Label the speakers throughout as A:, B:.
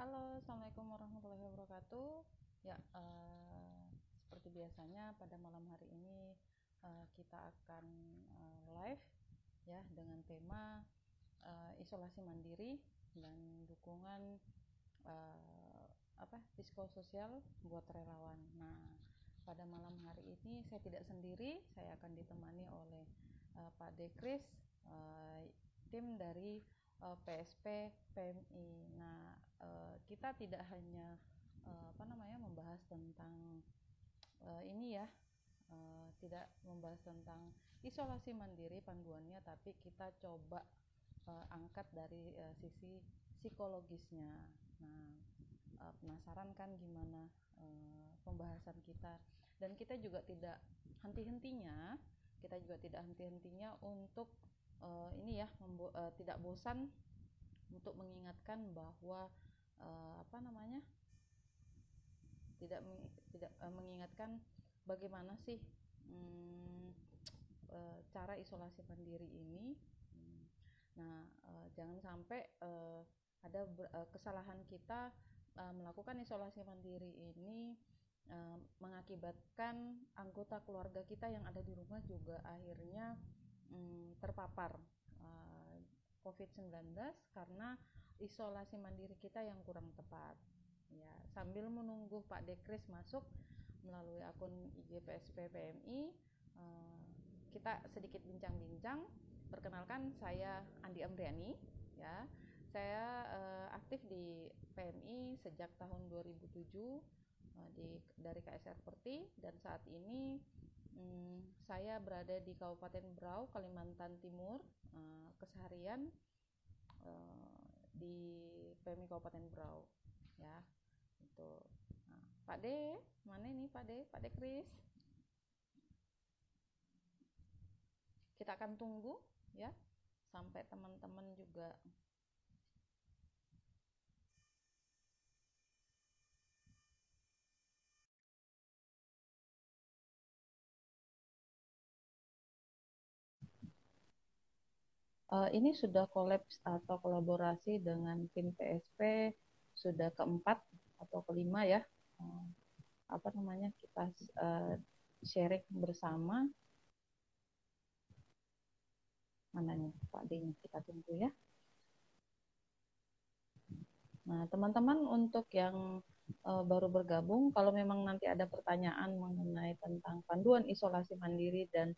A: Halo, Assalamualaikum warahmatullahi wabarakatuh. Ya, seperti biasanya pada malam hari ini kita akan live ya dengan tema isolasi mandiri dan dukungan psikososial buat relawan. Nah, pada malam hari ini saya tidak sendiri, saya akan ditemani oleh Pak Dekris, tim dari PSP PMI. Nah, kita tidak hanya membahas tentang tidak membahas tentang isolasi mandiri panduannya, tapi kita coba angkat dari sisi psikologisnya. Nah, penasaran kan gimana pembahasan kita, dan kita juga tidak henti-hentinya untuk tidak bosan untuk mengingatkan bahwa mengingatkan bagaimana sih cara isolasi mandiri ini. Nah, jangan sampai ada kesalahan kita melakukan isolasi mandiri ini mengakibatkan anggota keluarga kita yang ada di rumah juga akhirnya terpapar COVID-19 karena isolasi mandiri kita yang kurang tepat. Ya, sambil menunggu Pak Dekris masuk melalui akun IG PSP PMI, kita sedikit bincang-bincang. Perkenalkan, saya Andi Amriani. Ya, saya aktif di PMI sejak tahun 2007 dari KSR Perti, dan saat ini saya berada di Kabupaten Berau, Kalimantan Timur, keseharian di PMI Kabupaten Berau. Ya, itu. Nah, Pak D, mana ini Pak D? Pak Dekris. Kita akan tunggu ya sampai teman-teman juga ini sudah kolaps atau kolaborasi dengan tim PSP sudah keempat atau kelima ya. Kita sharing bersama. Mana nih Pak D-nya, kita tunggu ya. Nah, teman-teman untuk yang baru bergabung, kalau memang nanti ada pertanyaan mengenai tentang panduan isolasi mandiri dan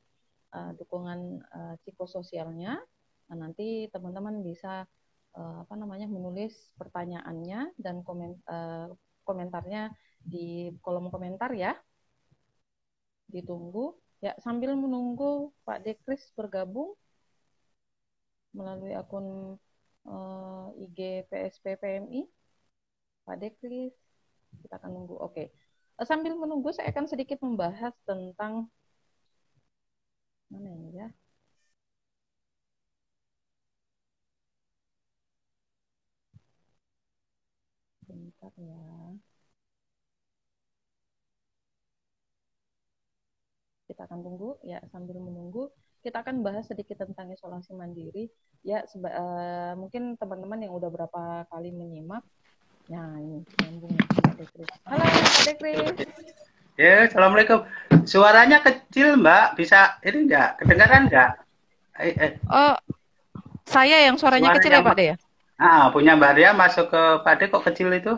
A: dukungan psikososialnya, nah, nanti teman-teman bisa menulis pertanyaannya dan komentarnya di kolom komentar ya. Ditunggu ya, sambil menunggu Pak Dekris bergabung melalui akun IG PSP PMI. Pak Dekris, kita akan nunggu. Oke. Sambil menunggu, saya akan sedikit membahas tentang mana ini ya. Bentar ya. Kita akan tunggu ya, sambil menunggu kita akan bahas sedikit tentang isolasi mandiri ya. Mungkin teman-teman yang udah berapa kali menyimak. Nah, ini nyambung Pak Dekris. Halo Pak Dekris.
B: Ya, assalamualaikum. Suaranya kecil Mbak, bisa ini enggak? Kedengaran enggak?
A: Oh, saya yang suaranya kecil ya Pak De ya?
B: Punya Mbak Ria masuk ke Pak De kok kecil itu?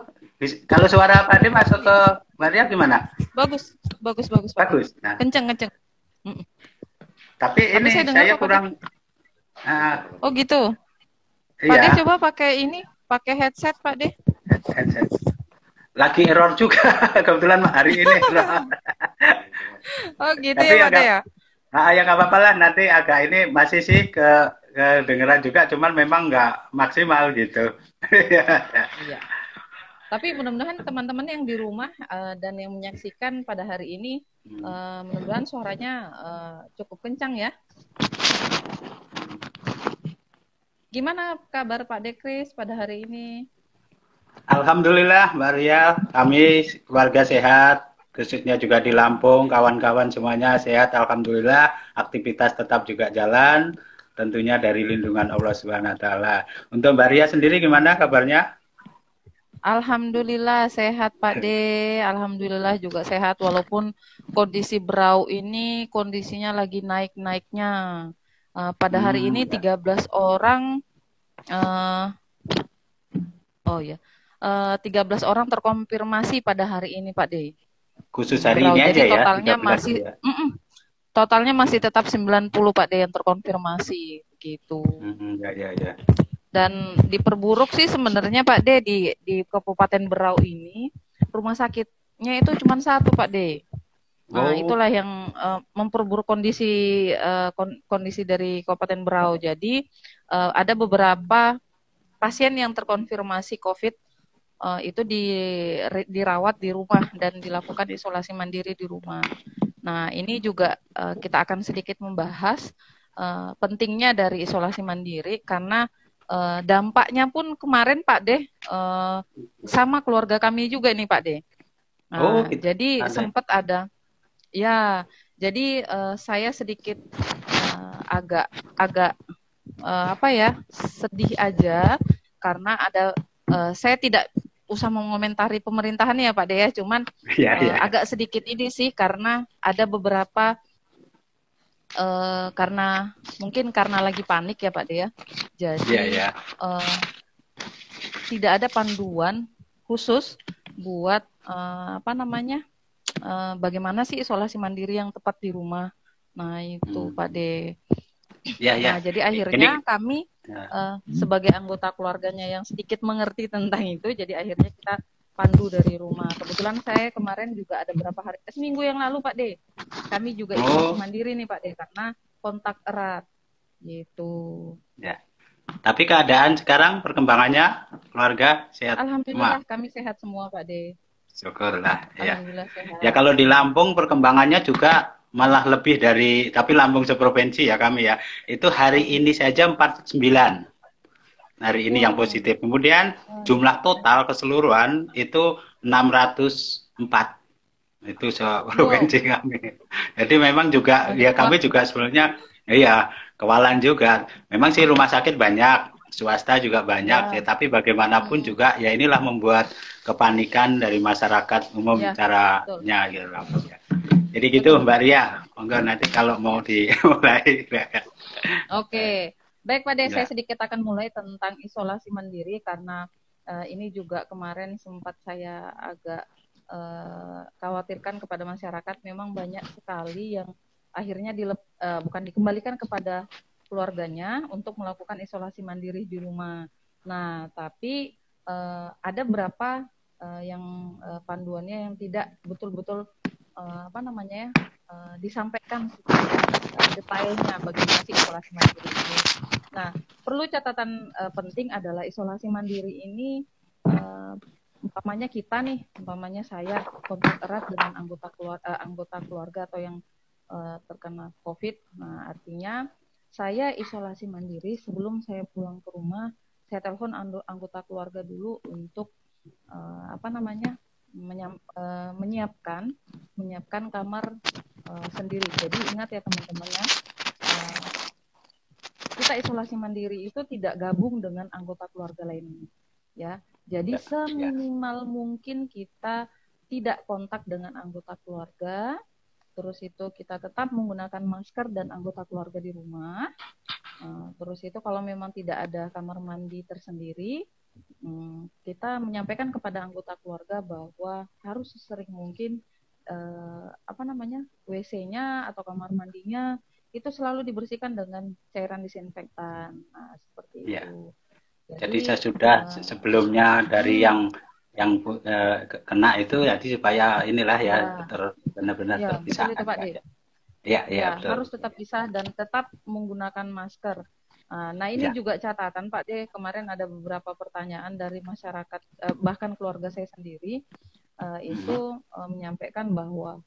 B: Kalau suara Pak De masuk ke Mbak Ria gimana?
A: Bagus.
B: Bagus. Nah.
A: Kenceng.
B: Tapi ini saya kurang.
A: Oh gitu. Pak De coba pakai headset Pak De.
B: Headset. Lagi error juga kebetulan hari ini.
A: Oh gitu. Tapi ya Pak De ya?
B: Ya nggak apa-apa lah, nanti agak ini masih sih kedengeran juga, cuman memang nggak maksimal gitu.
A: Iya. Tapi mudah-mudahan teman-teman yang di rumah dan yang menyaksikan pada hari ini, mudah-mudahan suaranya cukup kencang ya. Gimana kabar Pak Dekris pada hari ini?
B: Alhamdulillah Mbak Ria, kami keluarga sehat, khususnya juga di Lampung, kawan-kawan semuanya sehat, alhamdulillah. Aktivitas tetap juga jalan, tentunya dari lindungan Allah Subhanahu wa taala. Untuk Mbak Ria sendiri gimana kabarnya?
A: Alhamdulillah sehat Pak D. Alhamdulillah juga sehat walaupun kondisi Berau ini kondisinya lagi naik-naiknya. Pada hari ini
B: Ya.
A: 13 orang eh, oh ya. 13 orang terkonfirmasi pada hari ini Pak D.
B: Khusus
A: Di
B: hari
A: Berau.
B: ini aja
A: Jadi
B: ya,
A: totalnya
B: 13
A: masih
B: ya.
A: totalnya masih tetap 90 Pak D yang terkonfirmasi gitu.
B: Ya, ya, ya.
A: Dan diperburuk sih sebenarnya Pak D di Kabupaten Berau ini rumah sakitnya itu cuma satu Pak D. Nah,
B: Oh,
A: itulah yang memperburuk kondisi dari Kabupaten Berau. Jadi ada beberapa pasien yang terkonfirmasi COVID itu dirawat di rumah dan dilakukan isolasi mandiri di rumah. Nah, ini juga kita akan sedikit membahas pentingnya dari isolasi mandiri karena dampaknya pun kemarin Pak De sama keluarga kami juga nih Pak De.
B: oh
A: Nah,
B: gitu.
A: jadi
B: Ada.
A: sempat ada ya, jadi saya sedikit agak agak apa ya sedih aja karena ada saya tidak usah mengomentari pemerintahan ya Pak De ya, cuman
B: Ya, ya, ya.
A: agak sedikit ini sih karena ada beberapa karena mungkin karena lagi panik ya Pak De ya.
B: Ya,
A: Jadi
B: ya.
A: tidak ada panduan khusus buat apa namanya bagaimana sih isolasi mandiri yang tepat di rumah. Nah itu Pak De.
B: Ya, ya.
A: Nah jadi akhirnya
B: Ini
A: kami
B: ya.
A: sebagai anggota keluarganya yang sedikit mengerti tentang itu, jadi akhirnya kita pandu dari rumah. Kebetulan saya kemarin juga ada berapa hari, seminggu yang lalu Pak De, kami juga isolasi
B: Oh,
A: mandiri nih Pak De karena kontak erat gitu.
B: ya. Tapi keadaan sekarang perkembangannya keluarga sehat
A: Alhamdulillah
B: semua.
A: kami sehat semua Pak De.
B: Syukurlah ya.
A: Alhamdulillah
B: Ya
A: sehat.
B: kalau di Lampung perkembangannya juga malah lebih dari tapi Lampung seprovinsi ya kami ya. Itu hari ini saja 49. Hari ini yang
A: Wah,
B: positif. Kemudian
A: Masya
B: jumlah
A: Allah.
B: total keseluruhan itu 604. Itu
A: Wow,
B: seprovinsi kami. Jadi memang juga
A: banyak
B: ya kami
A: banget.
B: juga sebenarnya iya kewalan juga. Memang sih rumah sakit banyak, swasta juga banyak ya,
A: Ya,
B: tapi bagaimanapun
A: mm,
B: juga ya inilah membuat kepanikan dari masyarakat umum
A: ya, betul,
B: caranya gitu lah. Jadi gitu
A: betul,
B: Mbak
A: betul,
B: Ria,
A: betul.
B: monggo nanti kalau mau
A: Ya.
B: dimulai.
A: Oke, baik Pak De, saya
B: Ya.
A: sedikit akan mulai tentang isolasi mandiri karena ini juga kemarin sempat saya agak khawatirkan kepada masyarakat. Memang banyak sekali yang akhirnya bukan dikembalikan kepada keluarganya untuk melakukan isolasi mandiri di rumah. Nah, tapi ada berapa yang panduannya yang tidak betul-betul apa namanya ya disampaikan secara detailnya bagaimana sih isolasi mandiri ini. Nah, perlu catatan penting adalah isolasi mandiri ini umpamanya kita nih, umpamanya saya kontak erat dengan anggota keluarga atau yang terkena COVID. Nah, artinya saya isolasi mandiri sebelum saya pulang ke rumah, saya telepon anggota keluarga dulu untuk apa namanya menyiapkan kamar sendiri. Jadi ingat ya teman-teman ya, kita isolasi mandiri itu tidak gabung dengan anggota keluarga lainnya. Ya, jadi
B: Ya, ya.
A: seminimal mungkin kita tidak kontak dengan anggota keluarga. Terus itu kita tetap menggunakan masker dan anggota keluarga di rumah. Terus itu kalau memang tidak ada kamar mandi tersendiri, kita menyampaikan kepada anggota keluarga bahwa harus sesering mungkin apa namanya WC-nya atau kamar mandinya itu selalu dibersihkan dengan cairan disinfektan. Nah, seperti
B: Ya.
A: itu.
B: Jadi
A: Jadi
B: saya sudah sebelumnya dari
A: hmm,
B: yang kena itu jadi supaya inilah ya
A: ya,
B: benar-benar
A: ya betul itu
B: terpisahkan
A: Pak
B: ya.
A: D.
B: Iya, iya
A: Ya,
B: betul.
A: harus tetap pisah dan tetap menggunakan masker. Nah, ini
B: Ya.
A: juga catatan Pak D, kemarin ada beberapa pertanyaan dari masyarakat, bahkan keluarga saya sendiri, itu
B: Mhm.
A: menyampaikan bahwa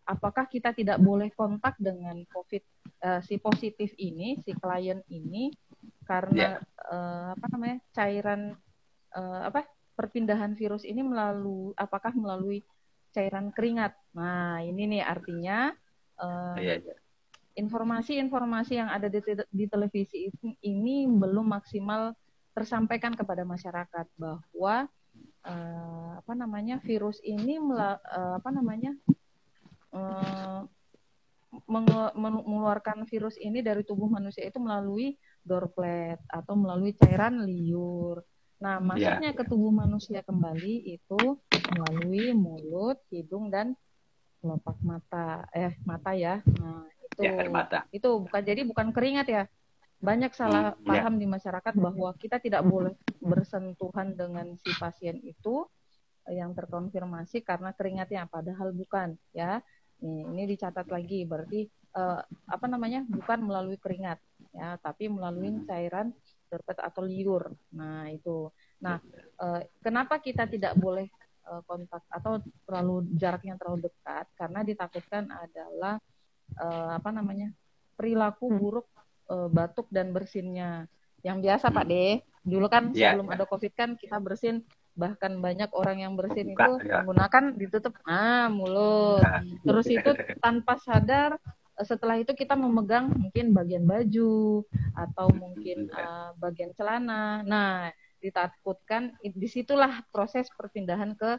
A: apakah kita tidak boleh kontak dengan COVID, si positif ini, si klien ini, karena
B: Ya.
A: apa namanya cairan apa perpindahan virus ini apakah melalui cairan keringat. Nah, ini nih artinya eh,
B: Iya, iya.
A: informasi-informasi yang ada di televisi ini belum maksimal tersampaikan kepada masyarakat bahwa apa namanya, virus ini apa namanya, mengeluarkan virus ini dari tubuh manusia itu melalui droplet atau melalui cairan liur. Nah, masuknya ke tubuh manusia kembali itu melalui mulut, hidung, dan kelopak mata. Mata ya. Nah, itu bukan, jadi bukan keringat ya. Banyak salah paham di masyarakat bahwa kita tidak boleh bersentuhan dengan si pasien itu yang terkonfirmasi karena keringatnya, padahal bukan ya. Ini dicatat lagi, berarti apa namanya, bukan melalui keringat ya, tapi melalui cairan droplet atau liur. Nah itu. Nah, kenapa kita tidak boleh kontak atau jaraknya terlalu dekat? Karena ditakutkan adalah apa namanya, perilaku buruk batuk dan bersinnya. Yang biasa Pak De, dulu kan sebelum ada COVID kan kita bersin, bahkan banyak orang yang bersin itu menggunakan ditutup mulut. Terus itu tanpa sadar, setelah itu kita memegang mungkin bagian baju atau mungkin bagian celana. Nah, ditakutkan disitulah proses perpindahan ke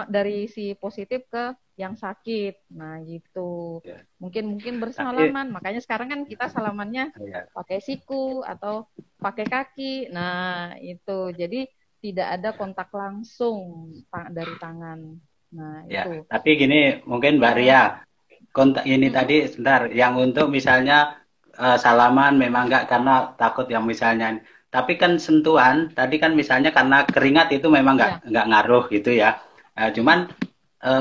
A: dari si positif ke yang sakit. Nah gitu. Mungkin bersalaman. Makanya sekarang kan kita salamannya pakai siku atau pakai kaki. Nah itu. Jadi tidak ada kontak langsung dari tangan. Nah itu.
B: Tapi gini, mungkin Mbak Ria, kontak ini tadi sebentar, yang untuk misalnya salaman memang enggak karena takut yang misalnya. Tapi kan sentuhan, tadi kan misalnya karena keringat itu memang enggak ngaruh gitu ya. Cuman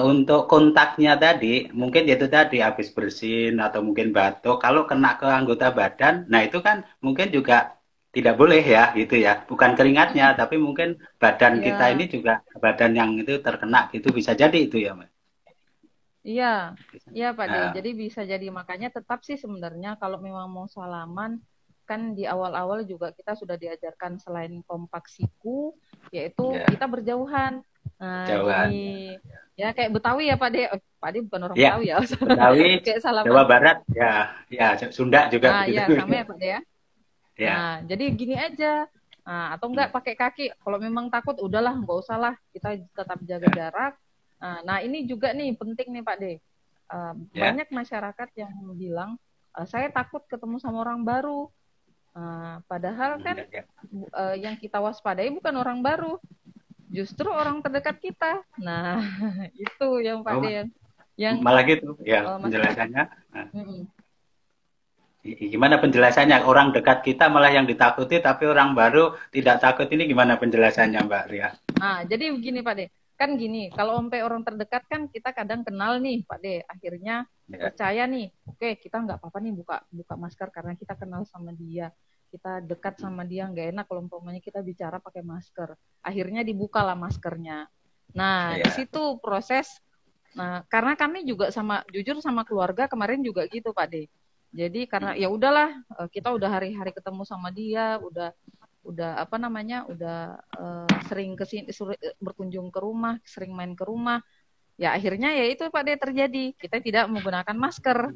B: untuk kontaknya tadi, mungkin itu tadi habis bersin atau mungkin batuk, kalau kena ke anggota badan, nah itu kan mungkin juga tidak boleh ya gitu ya. Bukan keringatnya, tapi mungkin badan kita ini juga badan yang itu terkena gitu, bisa jadi itu ya Mbak.
A: Iya Pak De. Jadi bisa jadi, makanya tetap sih sebenarnya kalau memang mau salaman, kan di awal-awal juga kita sudah diajarkan selain kompak siku, yaitu kita berjauhan. Nah, gini. Ya kayak Betawi ya Pak De. Pak De bukan orang Betawi ya.
B: Betawi, kayak Jawa Barat, ya Sunda juga.
A: Iya sama ya Pak De ya. Nah, jadi gini aja. Nah, atau enggak pakai kaki. Kalau memang takut, udahlah, nggak usah lah. Kita tetap jaga jarak. Nah, ini juga nih penting nih Pak De. Banyak masyarakat yang bilang, saya takut ketemu sama orang baru. Padahal kan yang kita waspadai bukan orang baru, justru orang terdekat kita. Nah, itu yang Pak De yang
B: malah gitu ya penjelasannya. Gimana penjelasannya? Orang dekat kita malah yang ditakuti, tapi orang baru tidak takut, ini gimana penjelasannya Mbak Ria?
A: Nah, jadi begini Pak De. Kan gini, kalau sampai orang terdekat kan kita kadang kenal nih Pak De, akhirnya percaya nih, oke kita nggak apa-apa nih buka masker karena kita kenal sama dia, kita dekat sama dia, nggak enak kalau umpamanya kita bicara pakai masker, akhirnya dibukalah maskernya. Nah di situ proses. Nah karena kami juga jujur sama keluarga kemarin juga gitu Pak De. Jadi karena ya udahlah, kita udah hari-hari ketemu sama dia, udah apa namanya, udah sering kesini, berkunjung ke rumah, sering main ke rumah, ya akhirnya ya itu Pak De terjadi, kita tidak menggunakan masker.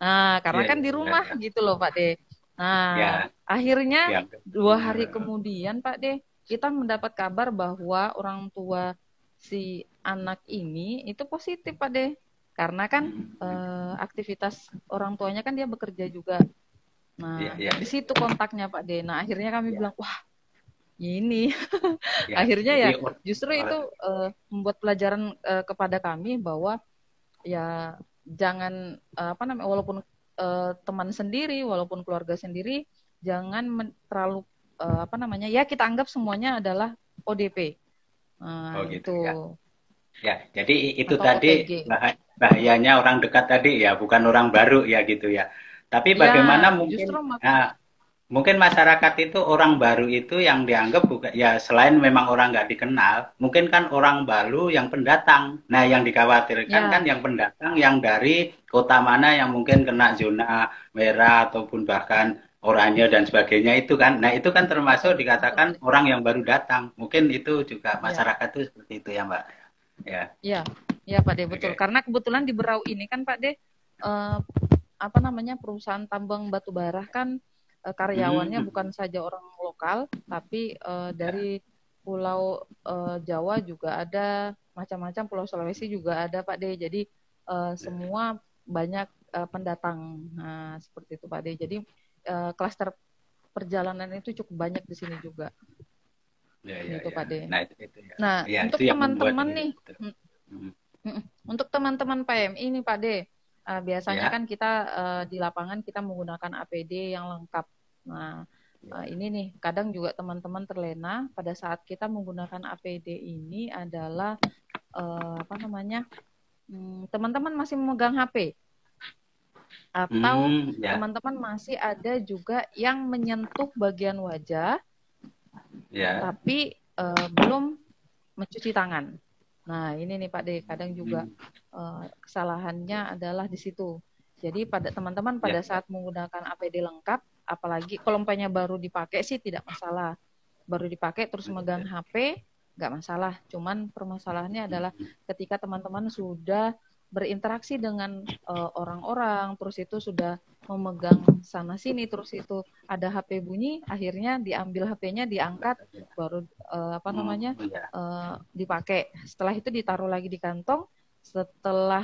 A: Nah karena kan di rumah gitu loh Pak De. Nah akhirnya 2 hari kemudian Pak De, kita mendapat kabar bahwa orang tua si anak ini itu positif Pak De, karena kan aktivitas orang tuanya kan dia bekerja juga. Nah, di situ kontaknya Pak De. Nah, akhirnya kami bilang, wah, ini. Akhirnya ya justru itu membuat pelajaran kepada kami bahwa ya jangan apa namanya, walaupun teman sendiri, walaupun keluarga sendiri, jangan terlalu apa namanya, ya kita anggap semuanya adalah ODP. Nah,
B: gitu, ya, jadi itu tadi bahayanya orang dekat tadi ya, bukan orang baru ya gitu ya. Tapi bagaimana mungkin masyarakat itu orang baru itu yang dianggap bukan ya, selain memang orang nggak dikenal, mungkin kan orang baru yang pendatang. Nah yang dikhawatirkan kan yang pendatang yang dari kota mana yang mungkin kena zona merah ataupun bahkan oranye dan sebagainya itu kan. Nah itu kan termasuk dikatakan orang yang baru datang. Mungkin itu juga masyarakat itu seperti itu ya Mbak.
A: Ya Pak De, betul. Karena kebetulan di Berau ini kan Pak De, apa namanya, perusahaan tambang batu bara kan karyawannya bukan saja orang lokal, tapi dari Pulau Jawa juga ada, macam-macam, Pulau Sulawesi juga ada Pak D. Jadi semua banyak pendatang. Nah, seperti itu Pak D. Jadi klaster perjalanan itu cukup banyak di sini juga. Gitu Pak D.
B: Nah, itu ya.
A: Nah,
B: Ya,
A: untuk
B: itu yang
A: teman-teman
B: membuat
A: nih, untuk teman-teman PMI nih Pak D, biasanya kan kita di lapangan kita menggunakan APD yang lengkap. Nah, ini nih kadang juga teman-teman terlena pada saat kita menggunakan APD ini adalah apa namanya, teman-teman masih memegang HP atau teman-teman masih ada juga yang menyentuh bagian wajah, tapi belum mencuci tangan. Nah, ini nih Pak D, kadang juga kesalahannya adalah di situ. Jadi pada teman-teman pada saat menggunakan APD lengkap, apalagi kalau umpamanya baru dipakai sih tidak masalah. Baru dipakai terus megang HP, nggak masalah. Cuman permasalahannya adalah ketika teman-teman sudah berinteraksi dengan orang-orang, terus itu sudah memegang sana sini, terus itu ada HP bunyi, akhirnya diambil HP-nya, diangkat, baru apa namanya dipakai. Setelah itu ditaruh lagi di kantong. Setelah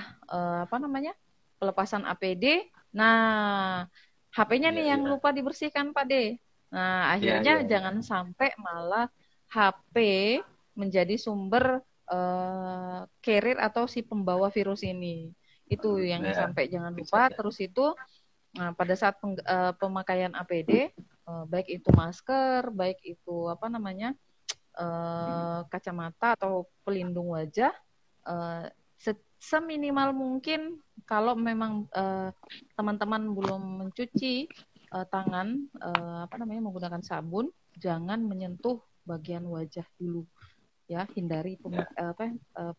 A: apa namanya pelepasan APD, nah HP-nya nih yang lupa dibersihkan Pak D. Nah akhirnya jangan sampai malah HP menjadi sumber carrier atau si pembawa virus ini. Itu yang sampai jangan lupa. Terus itu pada saat pemakaian APD, baik itu masker, baik itu apa namanya kacamata atau pelindung wajah, seminimal mungkin kalau memang teman-teman belum mencuci tangan apa namanya menggunakan sabun, jangan menyentuh bagian wajah dulu. Ya, hindari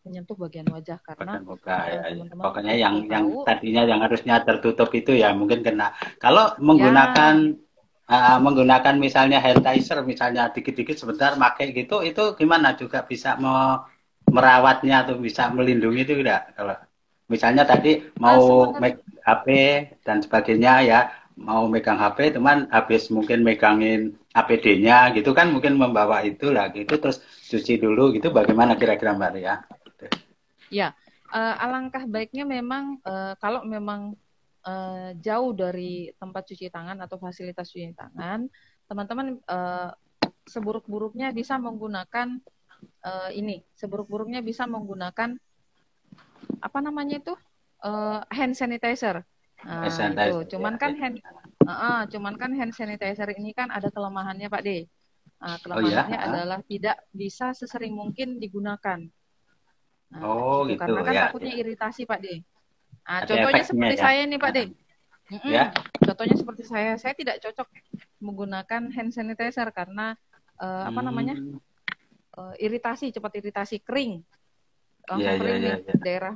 A: penyentuh bagian wajah karena teman-teman
B: pokoknya yang tadinya yang harusnya tertutup itu ya mungkin kena. Kalau menggunakan misalnya hand sanitizer misalnya dikit-dikit sebentar pakai gitu, itu gimana juga bisa merawatnya atau bisa melindungi itu tidak? Kalau misalnya tadi mau make HP dan sebagainya ya, mau megang HP teman habis mungkin megangin APD-nya gitu kan mungkin membawa itu lah gitu terus cuci dulu gitu, bagaimana kira-kira Mbak ya?
A: Ya, alangkah baiknya memang kalau memang jauh dari tempat cuci tangan atau fasilitas cuci tangan, teman-teman seburuk-buruknya bisa menggunakan seburuk-buruknya bisa menggunakan apa namanya itu hand sanitizer. Nah, itu cuman kan hand sanitizer ini kan ada kelemahannya Pak D. Kelemahannya adalah tidak bisa sesering mungkin digunakan. Nah, gitu. Karena kan takutnya iritasi Pak D. Nah, contohnya seperti saya nih Pak D. Contohnya seperti saya tidak cocok menggunakan hand sanitizer karena apa namanya cepat iritasi, kering, langsung kering nih daerah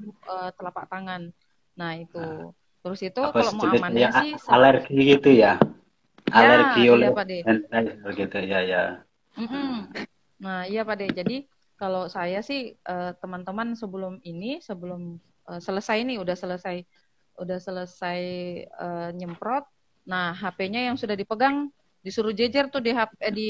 A: telapak tangan. Nah itu. Terus itu kalau mau amannya sih
B: alergi gitu ya. Alergi oleh
A: Pak D.
B: Gitu ya.
A: Nah iya Pak D. Jadi kalau saya sih teman-teman sebelum selesai nih udah selesai nyemprot. Nah HP-nya yang sudah dipegang disuruh jejer tuh di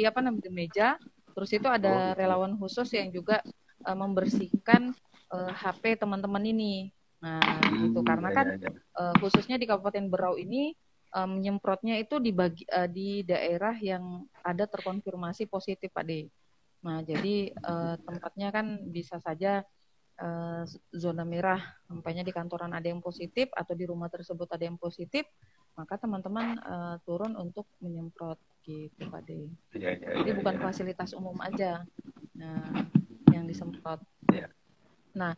A: apa namanya di meja. Terus itu ada relawan khusus yang juga membersihkan HP teman-teman ini. Nah, gitu karena kan khususnya di Kabupaten Berau ini menyemprotnya itu di daerah yang ada terkonfirmasi positif Pak D. Nah, jadi tempatnya kan bisa saja zona merah, umpamanya di kantoran ada yang positif atau di rumah tersebut ada yang positif, maka teman-teman turun untuk menyemprot gitu Pak D. Jadi bukan fasilitas umum aja yang disemprot. Nah,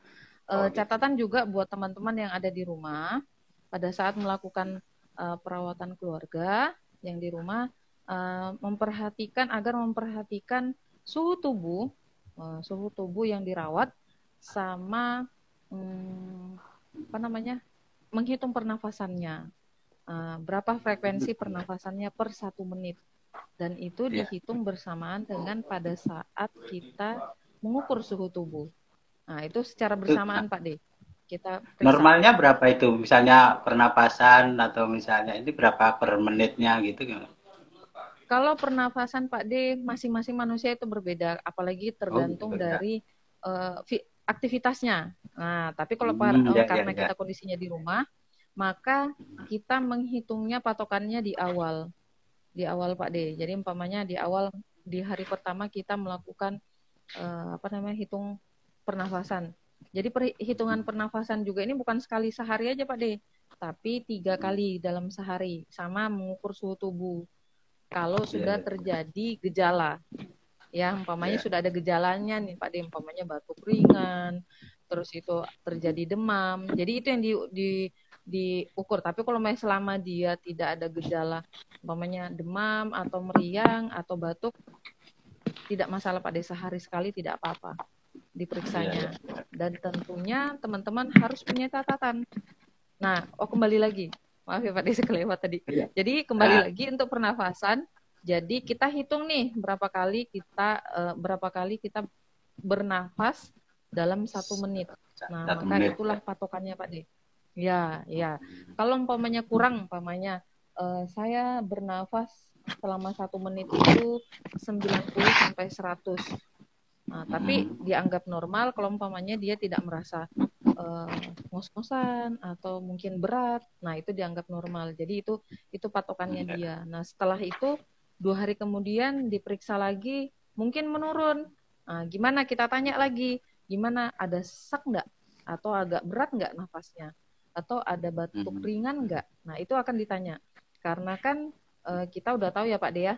A: catatan juga buat teman-teman yang ada di rumah pada saat melakukan perawatan keluarga yang di rumah memperhatikan suhu tubuh yang dirawat sama apa namanya menghitung pernafasannya, berapa frekuensi pernafasannya per 1 menit dan itu dihitung bersamaan dengan pada saat kita mengukur suhu tubuh. Nah, itu secara bersamaan Pak D. Kita periksa.
B: Normalnya berapa itu? Misalnya pernapasan atau misalnya ini berapa per menitnya gitu?
A: Kalau pernafasan Pak D, masing-masing manusia itu berbeda, apalagi tergantung dari aktivitasnya. Nah, tapi kalau karena kita kondisinya di rumah, maka kita menghitungnya patokannya di awal Pak D. Jadi umpamanya di hari pertama kita melakukan hitung pernafasan. Jadi perhitungan pernafasan juga ini bukan sekali sehari aja Pak D, tapi 3 kali dalam sehari, sama mengukur suhu tubuh. Kalau sudah terjadi gejala, ya umpamanya sudah ada gejalanya nih Pak D, umpamanya batuk ringan, terus itu terjadi demam. Jadi itu yang diukur. Tapi kalau selama dia tidak ada gejala, umpamanya demam atau meriang atau batuk, tidak masalah Pak D, sehari sekali tidak apa-apa diperiksanya. Dan tentunya teman-teman harus punya catatan. Nah, kembali lagi. Maaf ya Pak D, kelewat tadi. Jadi kembali lagi untuk pernafasan. Jadi kita hitung nih berapa kali kita bernafas dalam 1 menit. Nah, maka itulah patokannya Pak D. Ya. Kalau umpamanya kurang, saya bernafas selama 1 menit itu 90 sampai 100. Nah, tapi dianggap normal kalau umpamanya dia tidak merasa ngos-ngosan atau mungkin berat. Nah, itu dianggap normal. Jadi itu patokannya dia. Nah, setelah itu 2 hari kemudian diperiksa lagi, mungkin menurun. Nah, gimana? Kita tanya lagi, gimana? Ada sesak nggak? Atau agak berat nggak nafasnya? Atau ada batuk ringan nggak? Nah, itu akan ditanya. Karena kan kita udah tahu ya Pak Dea,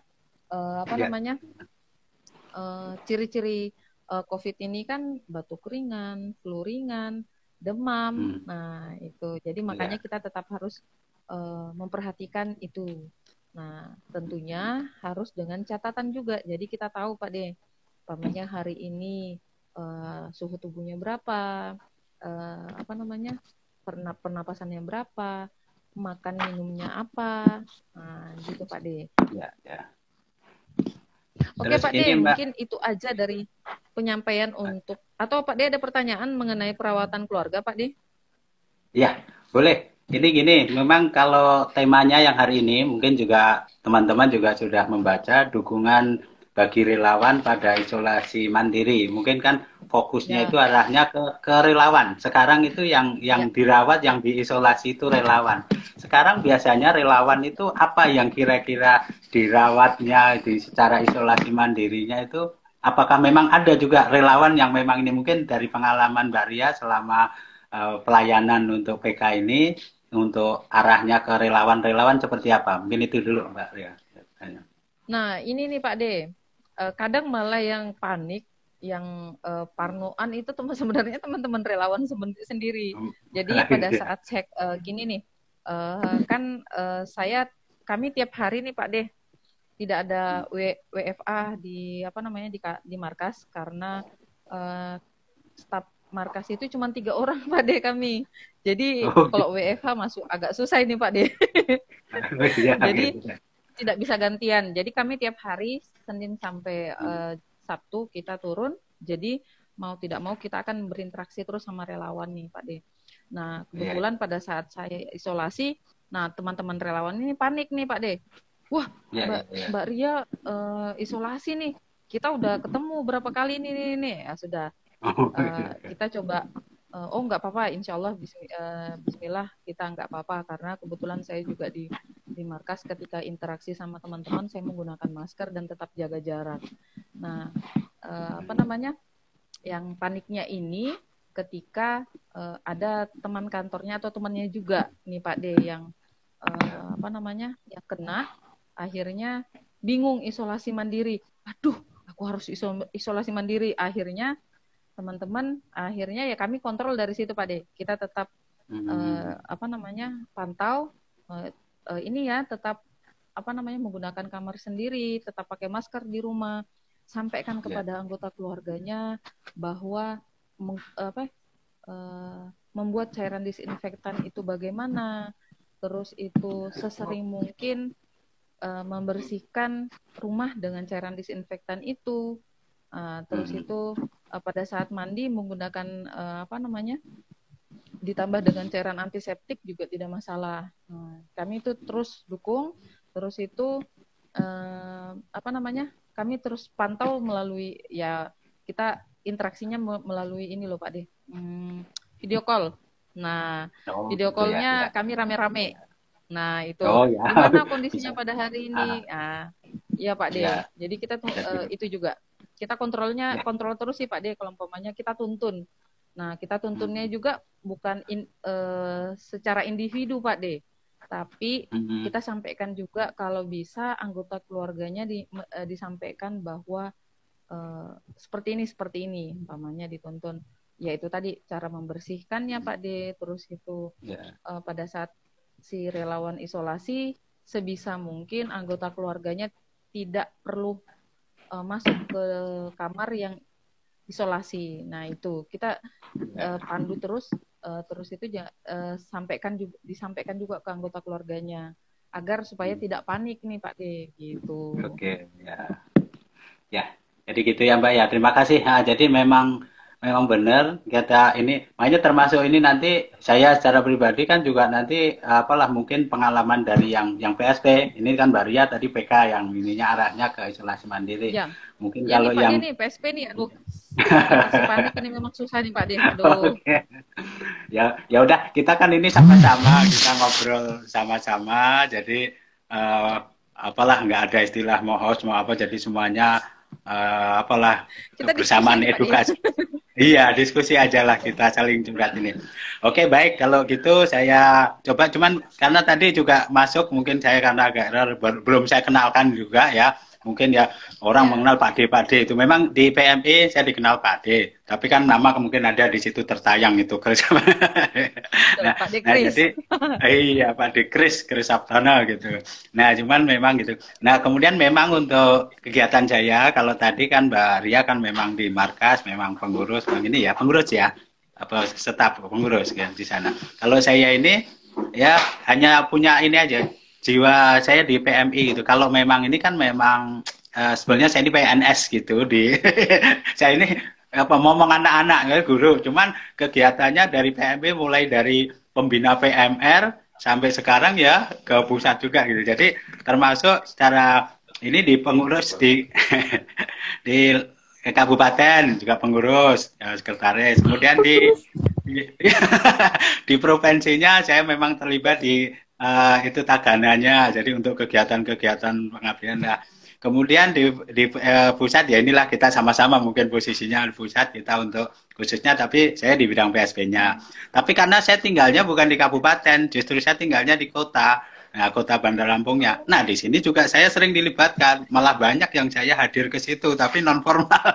A: ciri-ciri COVID ini kan batuk ringan, flu ringan, demam. Nah, itu. Jadi makanya kita tetap harus memperhatikan itu. Nah, tentunya harus dengan catatan juga. Jadi kita tahu Pak D, umpamanya hari ini suhu tubuhnya berapa, pernapasannya berapa, makan minumnya apa. Nah, gitu Pak D. Oke Pak D, mungkin itu aja dari penyampaian untuk, atau Pak D ada pertanyaan mengenai perawatan keluarga Pak D?
B: Ya, boleh. Ini gini, memang kalau temanya yang hari ini mungkin juga teman-teman juga sudah membaca dukungan bagi relawan pada isolasi mandiri. Mungkin kan fokusnya itu arahnya ke relawan. Sekarang itu yang dirawat, yang diisolasi itu relawan. Sekarang biasanya relawan itu apa yang kira-kira dirawatnya secara isolasi mandirinya itu, apakah memang ada juga relawan yang memang ini mungkin dari pengalaman Mbak Ria selama pelayanan untuk PK ini, untuk arahnya ke relawan-relawan seperti apa? Mungkin itu dulu Mbak Ria.
A: Nah, ini nih Pak D, kadang malah yang panik, yang parnoan itu sebenarnya teman-teman relawan sendiri. Jadi pada saat cek gini nih, kami tiap hari nih Pak D, tidak ada WFA di markas karena staf markas itu cuma 3 orang Pak D kami. Jadi kalau WFH masuk agak susah ini Pak D. Jadi tidak bisa gantian. Jadi kami tiap hari Senin sampai Sabtu kita turun. Jadi mau tidak mau kita akan berinteraksi terus sama relawan nih Pak D. Nah, kebetulan pada saat saya isolasi, nah teman-teman relawan ini panik nih Pak D. Wah, Mbak Ria isolasi nih. Kita udah ketemu berapa kali nih. Ya sudah. Kita coba nggak apa-apa, insya Allah bismillah kita nggak apa-apa, karena kebetulan saya juga di markas ketika interaksi sama teman-teman saya menggunakan masker dan tetap jaga jarak. Nah, yang paniknya ini ketika ada teman kantornya atau temannya juga nih Pak D yang yang kena, akhirnya bingung isolasi mandiri. Aduh, aku harus isolasi mandiri. Akhirnya teman-teman ya kami kontrol dari situ Pak D. Kita tetap pantau tetap menggunakan kamar sendiri, tetap pakai masker di rumah, sampaikan kepada anggota keluarganya bahwa membuat cairan disinfektan itu bagaimana, terus itu sesering mungkin membersihkan rumah dengan cairan disinfektan itu. Terus itu pada saat mandi menggunakan ditambah dengan cairan antiseptik juga tidak masalah. Kami itu terus dukung, terus itu apa namanya, kami terus pantau melalui, ya kita interaksinya melalui ini loh Pak De, video call. Nah, video
B: gitu ya,
A: callnya
B: ya.
A: kami rame-rame. Nah itu
B: Ya.
A: gimana kondisinya
B: Bisa.
A: pada hari ini? Iya Pak De.
B: Ya.
A: Jadi kita itu juga kita kontrolnya kontrol terus sih Pak De. Kalau umpamanya kita tuntun. Nah kita tuntunnya juga bukan secara individu Pak De, tapi kita sampaikan juga kalau bisa anggota keluarganya disampaikan bahwa seperti ini, umpamanya dituntun. Yaitu tadi cara membersihkannya Pak D, terus itu pada saat si relawan isolasi sebisa mungkin anggota keluarganya tidak perlu masuk ke kamar yang isolasi. Nah itu kita pandu terus itu disampaikan juga ke anggota keluarganya agar supaya tidak panik nih Pak D gitu.
B: Oke, ya. Jadi gitu ya Mbak ya. Terima kasih. Jadi memang benar kita ini, makanya termasuk ini nanti saya secara pribadi kan juga nanti apalah mungkin pengalaman dari yang PSP ini kan Mbak Ria tadi PK yang ininya arahnya ke isolasi mandiri.
A: Ya.
B: Mungkin
A: ya
B: kalau
A: nih, Pak
B: yang
A: ini PSP nih, aduh masih panik ini memang susah nih Pak De. Aduh.
B: Okay. Ya udah kita kan ini sama-sama kita ngobrol sama-sama jadi apalah nggak ada istilah mau host mau apa jadi semuanya apalah kita kebersamaan edukasi. Iya, diskusi aja lah kita saling curhat ini. Oke, baik. Kalau gitu saya coba, cuman karena tadi juga masuk, mungkin saya karena agak belum saya kenalkan juga ya. Mungkin ya orang mengenal Pak D itu. Memang di PMI saya dikenal Pak D. Tapi kan nama mungkin ada di situ tertayang itu. Nah,
A: Pak D Kris.
B: Jadi, iya Pak D Kris Sabtono gitu. Nah, cuman memang gitu. Nah, kemudian memang untuk kegiatan saya, kalau tadi kan Mbak Ria kan memang di markas, memang pengurus, ini ya pengurus ya, apa staf pengurus ya di sana. Kalau saya ini ya hanya punya ini aja. Jiwa saya di PMI gitu. Kalau memang ini kan memang sebenarnya saya ini PNS gitu di saya ini apa ngomong anak-anak ya guru. Cuman kegiatannya dari PMI mulai dari pembina PMR sampai sekarang ya ke pusat juga gitu. Jadi termasuk secara ini di pengurus di di kabupaten juga pengurus ya, sekretaris. Kemudian di provinsinya saya memang terlibat di itu taganannya, jadi untuk kegiatan-kegiatan pengabdian. Nah, kemudian di pusat ya inilah kita sama-sama mungkin posisinya di pusat kita untuk khususnya, tapi saya di bidang PSP-nya. Tapi karena saya tinggalnya bukan di kabupaten, justru saya tinggalnya di kota. Nah, kota Bandar Lampungnya. Nah, di sini juga saya sering dilibatkan, malah banyak yang saya hadir ke situ, tapi non formal.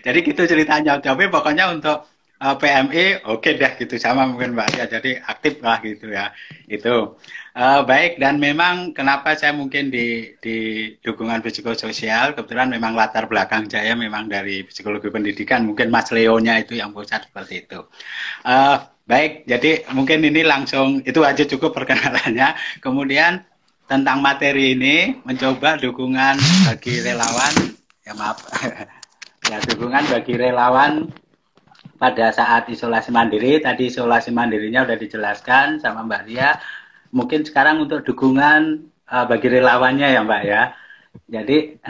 B: jadi gitu ceritanya. Tapi pokoknya untuk PMI oke deh gitu sama mungkin Mbak ya, jadi aktif lah gitu ya itu baik. Dan memang kenapa saya mungkin di dukungan psikososial, kebetulan memang latar belakang saya memang dari psikologi pendidikan, mungkin Mas Leonya itu yang pusat seperti itu. Baik, jadi mungkin ini langsung itu aja cukup perkenalannya. Kemudian tentang materi ini mencoba dukungan bagi relawan ya maaf ya dukungan bagi relawan pada saat isolasi mandiri. Tadi isolasi mandirinya udah dijelaskan sama Mbak Ria. Mungkin sekarang untuk dukungan bagi relawannya ya Mbak ya. Jadi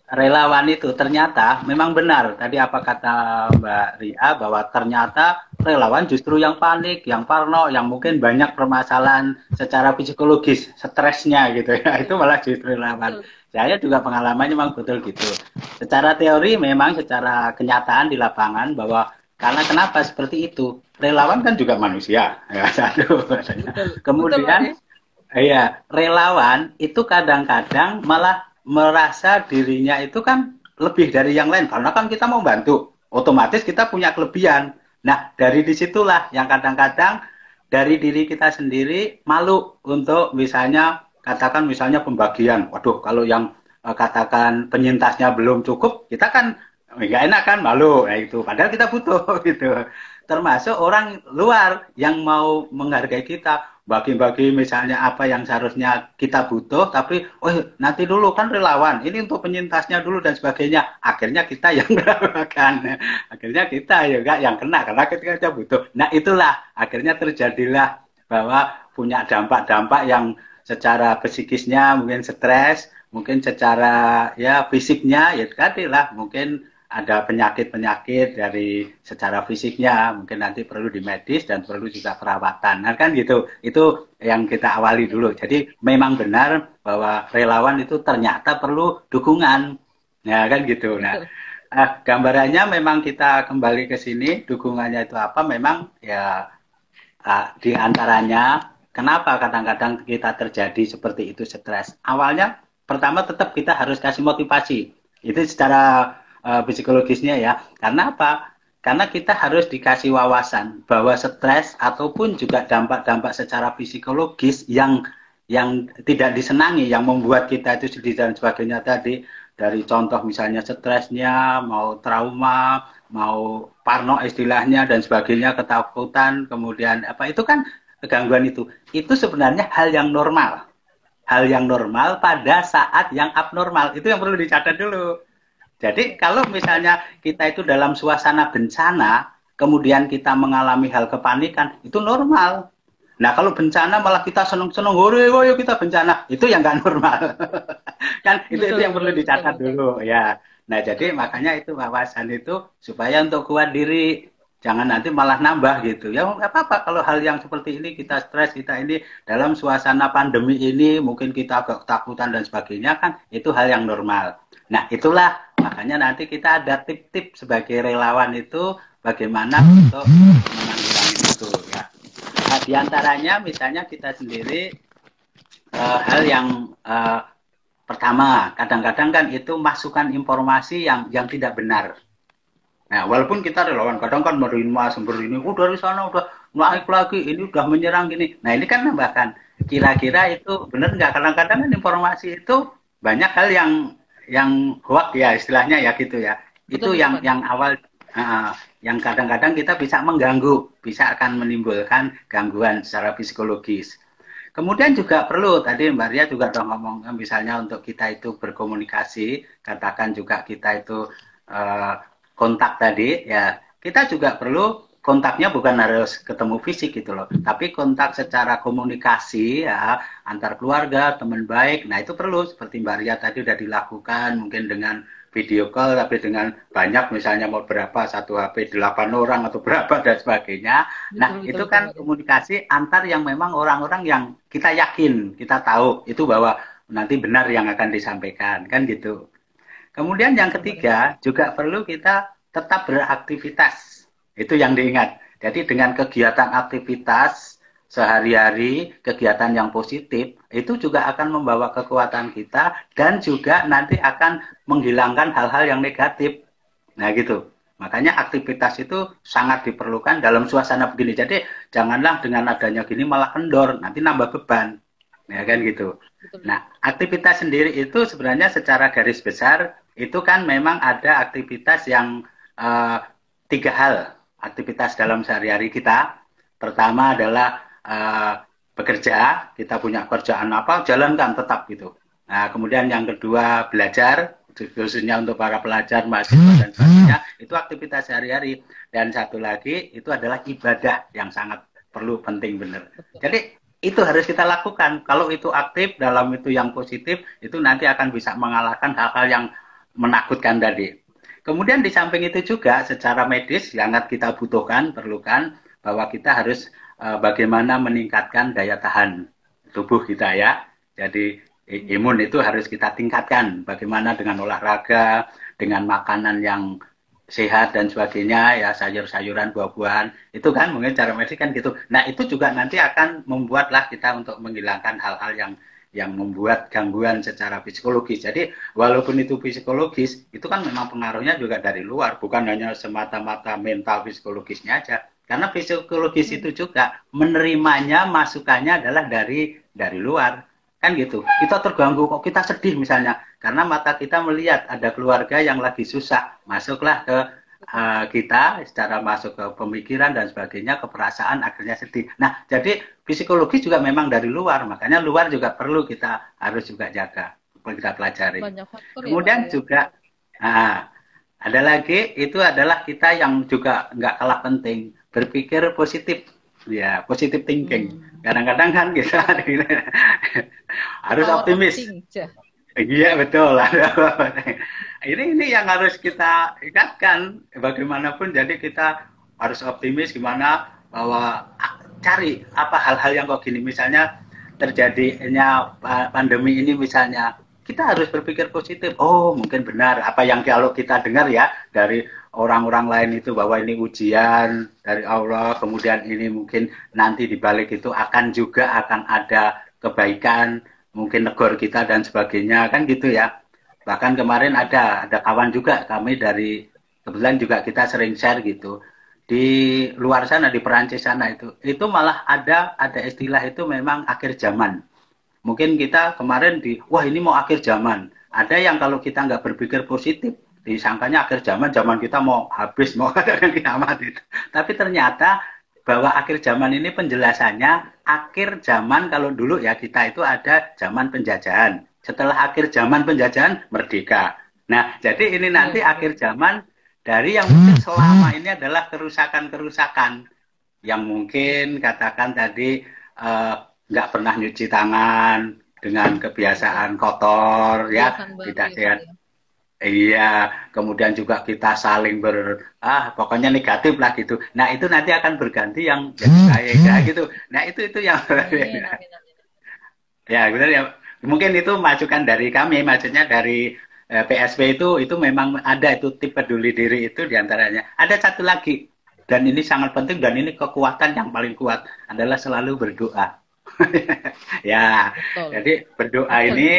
B: relawan itu ternyata memang benar. Tadi apa kata Mbak Ria bahwa ternyata relawan justru yang panik, yang parno, yang mungkin banyak permasalahan secara psikologis, stresnya gitu ya. Itu malah justru relawan. Saya juga pengalamannya memang betul gitu. Secara teori memang secara kenyataan di lapangan bahwa karena kenapa seperti itu? Relawan kan juga manusia. Ya, satu. Kemudian, iya, relawan itu kadang-kadang malah merasa dirinya itu kan lebih dari yang lain. Karena kan kita mau bantu, otomatis kita punya kelebihan. Nah, dari disitulah yang kadang-kadang dari diri kita sendiri malu untuk misalnya, katakan misalnya pembagian. Waduh, kalau yang katakan penyintasnya belum cukup, kita kan nggak enak kan, malu, nah itu. Padahal kita butuh gitu. Termasuk orang luar yang mau menghargai kita, bagi-bagi misalnya apa yang seharusnya kita butuh, tapi oh nanti dulu kan relawan, ini untuk penyintasnya dulu dan sebagainya. Akhirnya kita yang melakukan, akhirnya kita juga yang kena karena kita butuh. Nah itulah akhirnya terjadilah bahwa punya dampak-dampak yang secara psikisnya mungkin stres, mungkin secara ya fisiknya ya tadi lah mungkin ada penyakit-penyakit dari secara fisiknya, mungkin nanti perlu di medis dan perlu juga perawatan. Nah kan gitu, itu yang kita awali dulu. Jadi memang benar bahwa relawan itu ternyata perlu dukungan. Ya kan gitu. Nah, gambarannya memang kita kembali ke sini, dukungannya itu apa? Memang ya di antaranya, kenapa kadang-kadang kita terjadi seperti itu stres? Awalnya, pertama tetap kita harus kasih motivasi. Itu secara psikologisnya ya. Karena apa? Karena kita harus dikasih wawasan bahwa stres ataupun juga dampak-dampak secara psikologis yang tidak disenangi, yang membuat kita itu sedih dan sebagainya tadi, dari contoh misalnya stresnya, mau trauma, mau parno istilahnya dan sebagainya, ketakutan, kemudian apa itu kan gangguan itu sebenarnya hal yang normal. Hal yang normal pada saat yang abnormal. Itu yang perlu dicatat dulu. Jadi kalau misalnya kita itu dalam suasana bencana, kemudian kita mengalami hal kepanikan, itu normal. Nah kalau bencana malah kita seneng-seneng, yuk kita bencana, itu yang nggak normal. Kan itu yang perlu dicatat dulu ya. Nah jadi makanya itu wawasan itu supaya untuk kuat diri, jangan nanti malah nambah gitu. Ya nggak apa-apa kalau hal yang seperti ini kita stres, kita ini dalam suasana pandemi ini mungkin kita agak ketakutan dan sebagainya kan itu hal yang normal. Nah itulah makanya nanti kita ada tip-tip sebagai relawan itu bagaimana untuk menanggulangi itu ya. Nah, diantaranya misalnya kita sendiri hal yang pertama kadang-kadang kan itu masukan informasi yang tidak benar. Nah walaupun kita relawan kadang kan menerima sumber ini, dari sana udah naik lagi, ini udah menyerang gini. Nah ini kan nambahkan kira-kira itu benar nggak? Kadang-kadang kan informasi itu banyak hal yang hoax ya istilahnya ya gitu ya. Betul, itu yang awal yang kadang-kadang kita bisa mengganggu, bisa akan menimbulkan gangguan secara psikologis. Kemudian juga perlu, tadi Mbak Ria juga udah ngomong, misalnya untuk kita itu berkomunikasi, katakan juga kita itu kontak tadi, ya kita juga perlu kontaknya bukan harus ketemu fisik gitu loh, tapi kontak secara komunikasi ya antar keluarga, teman baik. Nah itu perlu seperti Mbak Ria tadi udah dilakukan mungkin dengan video call tapi dengan banyak misalnya mau berapa satu HP 8 orang atau berapa dan sebagainya. Nah itu kan komunikasi antar yang memang orang-orang yang kita yakin, kita tahu itu bahwa nanti benar yang akan disampaikan kan gitu. Kemudian yang ketiga juga perlu kita tetap beraktivitas. Itu yang diingat. Jadi dengan kegiatan aktivitas sehari-hari, kegiatan yang positif, itu juga akan membawa kekuatan kita dan juga nanti akan menghilangkan hal-hal yang negatif. Nah gitu. Makanya aktivitas itu sangat diperlukan dalam suasana begini. Jadi janganlah dengan adanya gini malah kendor, nanti nambah beban. Ya kan gitu. Nah, aktivitas sendiri itu sebenarnya secara garis besar itu kan memang ada aktivitas yang 3 hal. Aktivitas dalam sehari-hari kita. Pertama adalah bekerja, kita punya kerjaan apa, jalankan tetap gitu. Nah, kemudian yang kedua belajar, khususnya untuk para pelajar, mahasiswa dan sebagainya, itu aktivitas sehari-hari. Dan satu lagi itu adalah ibadah yang sangat perlu, penting benar. Jadi itu harus kita lakukan. Kalau itu aktif dalam itu yang positif, itu nanti akan bisa mengalahkan hal-hal yang menakutkan tadi. Kemudian di samping itu juga secara medis yang kita butuhkan, perlukan bahwa kita harus bagaimana meningkatkan daya tahan tubuh kita ya. Jadi imun itu harus kita tingkatkan. Bagaimana dengan olahraga, dengan makanan yang sehat dan sebagainya ya, sayur-sayuran, buah-buahan. Itu kan mungkin cara medis kan gitu. Nah itu juga nanti akan membuatlah kita untuk menghilangkan hal-hal yang membuat gangguan secara psikologis. Jadi walaupun itu psikologis, itu kan memang pengaruhnya juga dari luar, bukan hanya semata-mata mental psikologisnya aja. Karena psikologis itu juga menerimanya, masukannya adalah dari luar. Kan gitu. Kita terganggu, kok kita sedih misalnya. Karena mata kita melihat ada keluarga yang lagi susah. Masuklah ke kita secara masuk ke pemikiran dan sebagainya, ke perasaan, akhirnya sedih. Nah, jadi psikologi juga memang dari luar, makanya luar juga perlu kita harus juga jaga, perlu kita pelajari. Kemudian ya, juga ada lagi itu adalah kita yang juga nggak kalah penting, berpikir positif, ya positive thinking. Kadang-kadang kan kita harus optimis. Iya betul. Ini yang harus kita ingatkan bagaimanapun. Jadi kita harus optimis gimana bahwa cari apa hal-hal yang kok gini, misalnya terjadinya pandemi ini misalnya, kita harus berpikir positif. Oh mungkin benar apa yang kalau kita dengar ya dari orang-orang lain itu bahwa ini ujian dari Allah, kemudian ini mungkin nanti dibalik itu akan ada kebaikan, mungkin negor kita dan sebagainya kan gitu ya. Bahkan kemarin ada kawan juga kami dari kebetulan juga kita sering share gitu di luar sana di Perancis sana itu malah ada istilah itu memang akhir zaman. Mungkin kita kemarin wah ini mau akhir zaman. Ada yang kalau kita nggak berpikir positif disangkanya akhir zaman kita mau habis mau ada kiamat itu. Tapi ternyata bahwa akhir zaman ini penjelasannya akhir zaman kalau dulu ya kita itu ada zaman penjajahan. Setelah akhir zaman penjajahan merdeka. Nah, jadi ini nanti akhir zaman dari yang mungkin selama ini adalah kerusakan-kerusakan yang mungkin katakan tadi nggak pernah nyuci tangan dengan kebiasaan kotor ya, tidak sehat. Iya, kemudian juga kita saling pokoknya negatif lah gitu. Nah itu nanti akan berganti yang jadi baik ya gitu. Nah itu yang ya benar ya. Mungkin itu masukan dari kami, maksudnya dari PSP itu memang ada itu tipe peduli diri itu diantaranya. Ada satu lagi dan ini sangat penting dan ini kekuatan yang paling kuat adalah selalu berdoa. Ya, betul. Jadi berdoa betul, ini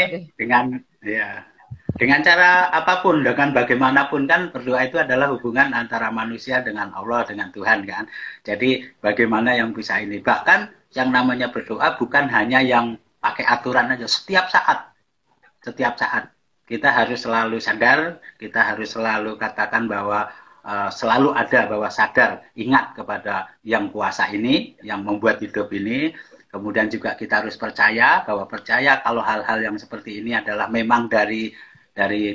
B: dengan cara apapun, dengan bagaimanapun kan berdoa itu adalah hubungan antara manusia dengan Allah, dengan Tuhan kan. Jadi bagaimana yang bisa ini. Bahkan yang namanya berdoa bukan hanya yang pakai aturan aja. Setiap saat kita harus selalu sadar, kita harus selalu katakan bahwa selalu ada bahwa sadar, ingat kepada yang kuasa ini, yang membuat hidup ini. Kemudian juga kita harus percaya kalau hal-hal yang seperti ini adalah memang dari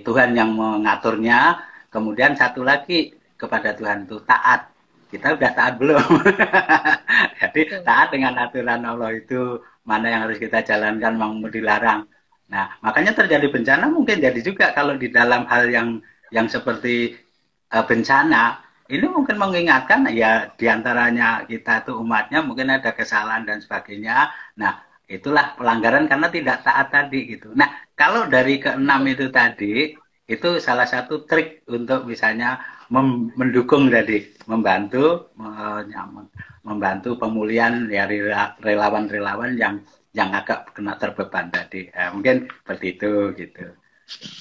B: Tuhan yang mengaturnya. Kemudian satu lagi kepada Tuhan itu taat. Kita udah taat belum? Jadi taat dengan aturan Allah itu mana yang harus kita jalankan, mau dilarang. Nah, makanya terjadi bencana mungkin jadi juga kalau di dalam hal yang seperti bencana ini mungkin mengingatkan ya diantaranya kita tuh umatnya mungkin ada kesalahan dan sebagainya. Nah, itulah pelanggaran karena tidak taat tadi gitu. Nah, kalau dari keenam itu tadi, itu salah satu trik untuk misalnya mendukung tadi, membantu pemulihan ya relawan-relawan yang agak kena terbeban tadi. Mungkin seperti itu gitu.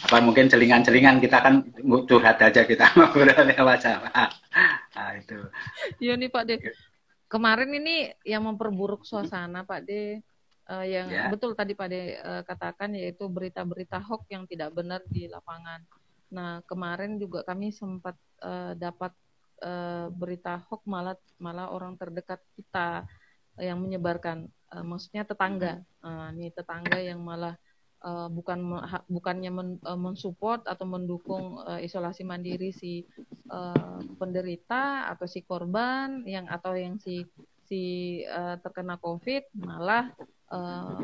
B: Apa mungkin celingan-celingan kita kan curhat aja kita ngobrol lewat sama. Nah, itu.
A: Iya nih Pak De. Kemarin ini yang memperburuk suasana Pak De, yang betul tadi Pak De katakan yaitu berita-berita hoax yang tidak benar di lapangan. Nah kemarin juga kami sempat dapat berita hoax malah orang terdekat kita yang menyebarkan, maksudnya tetangga. Ini tetangga yang malah bukannya mensupport atau mendukung isolasi mandiri si penderita atau si korban atau yang si terkena COVID, malah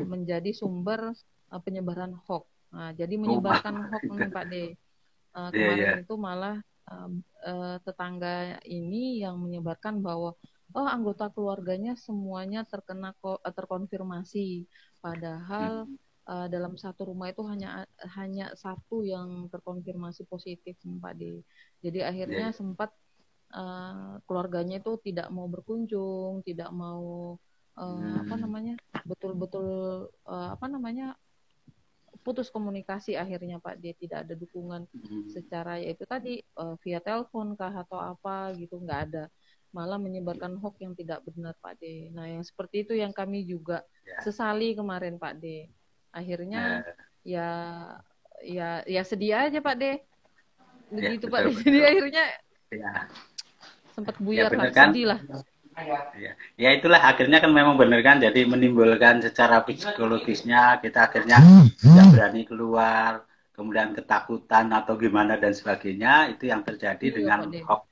A: menjadi sumber penyebaran hoax. Nah, jadi menyebarkan hoax nih Pak De. Kemarin itu malah tetangga ini yang menyebarkan bahwa anggota keluarganya semuanya terkonfirmasi, padahal dalam satu rumah itu hanya satu yang terkonfirmasi positif Pak De. Jadi akhirnya sempat keluarganya itu tidak mau berkunjung, tidak mau betul-betul putus komunikasi akhirnya Pak De. Tidak ada dukungan secara yaitu tadi via telepon kah atau apa gitu, nggak ada. Malah menyebarkan hoax yang tidak benar Pak De. Nah yang seperti itu yang kami juga sesali kemarin Pak De. Akhirnya ya sedih aja Pak De, begitu Pak De. Jadi akhirnya sempat buyar lah, kan? Sedih lah.
B: Ya itulah akhirnya kan memang benar kan, jadi menimbulkan secara psikologisnya kita akhirnya tidak berani keluar, kemudian ketakutan atau gimana dan sebagainya, itu yang terjadi dengan hoax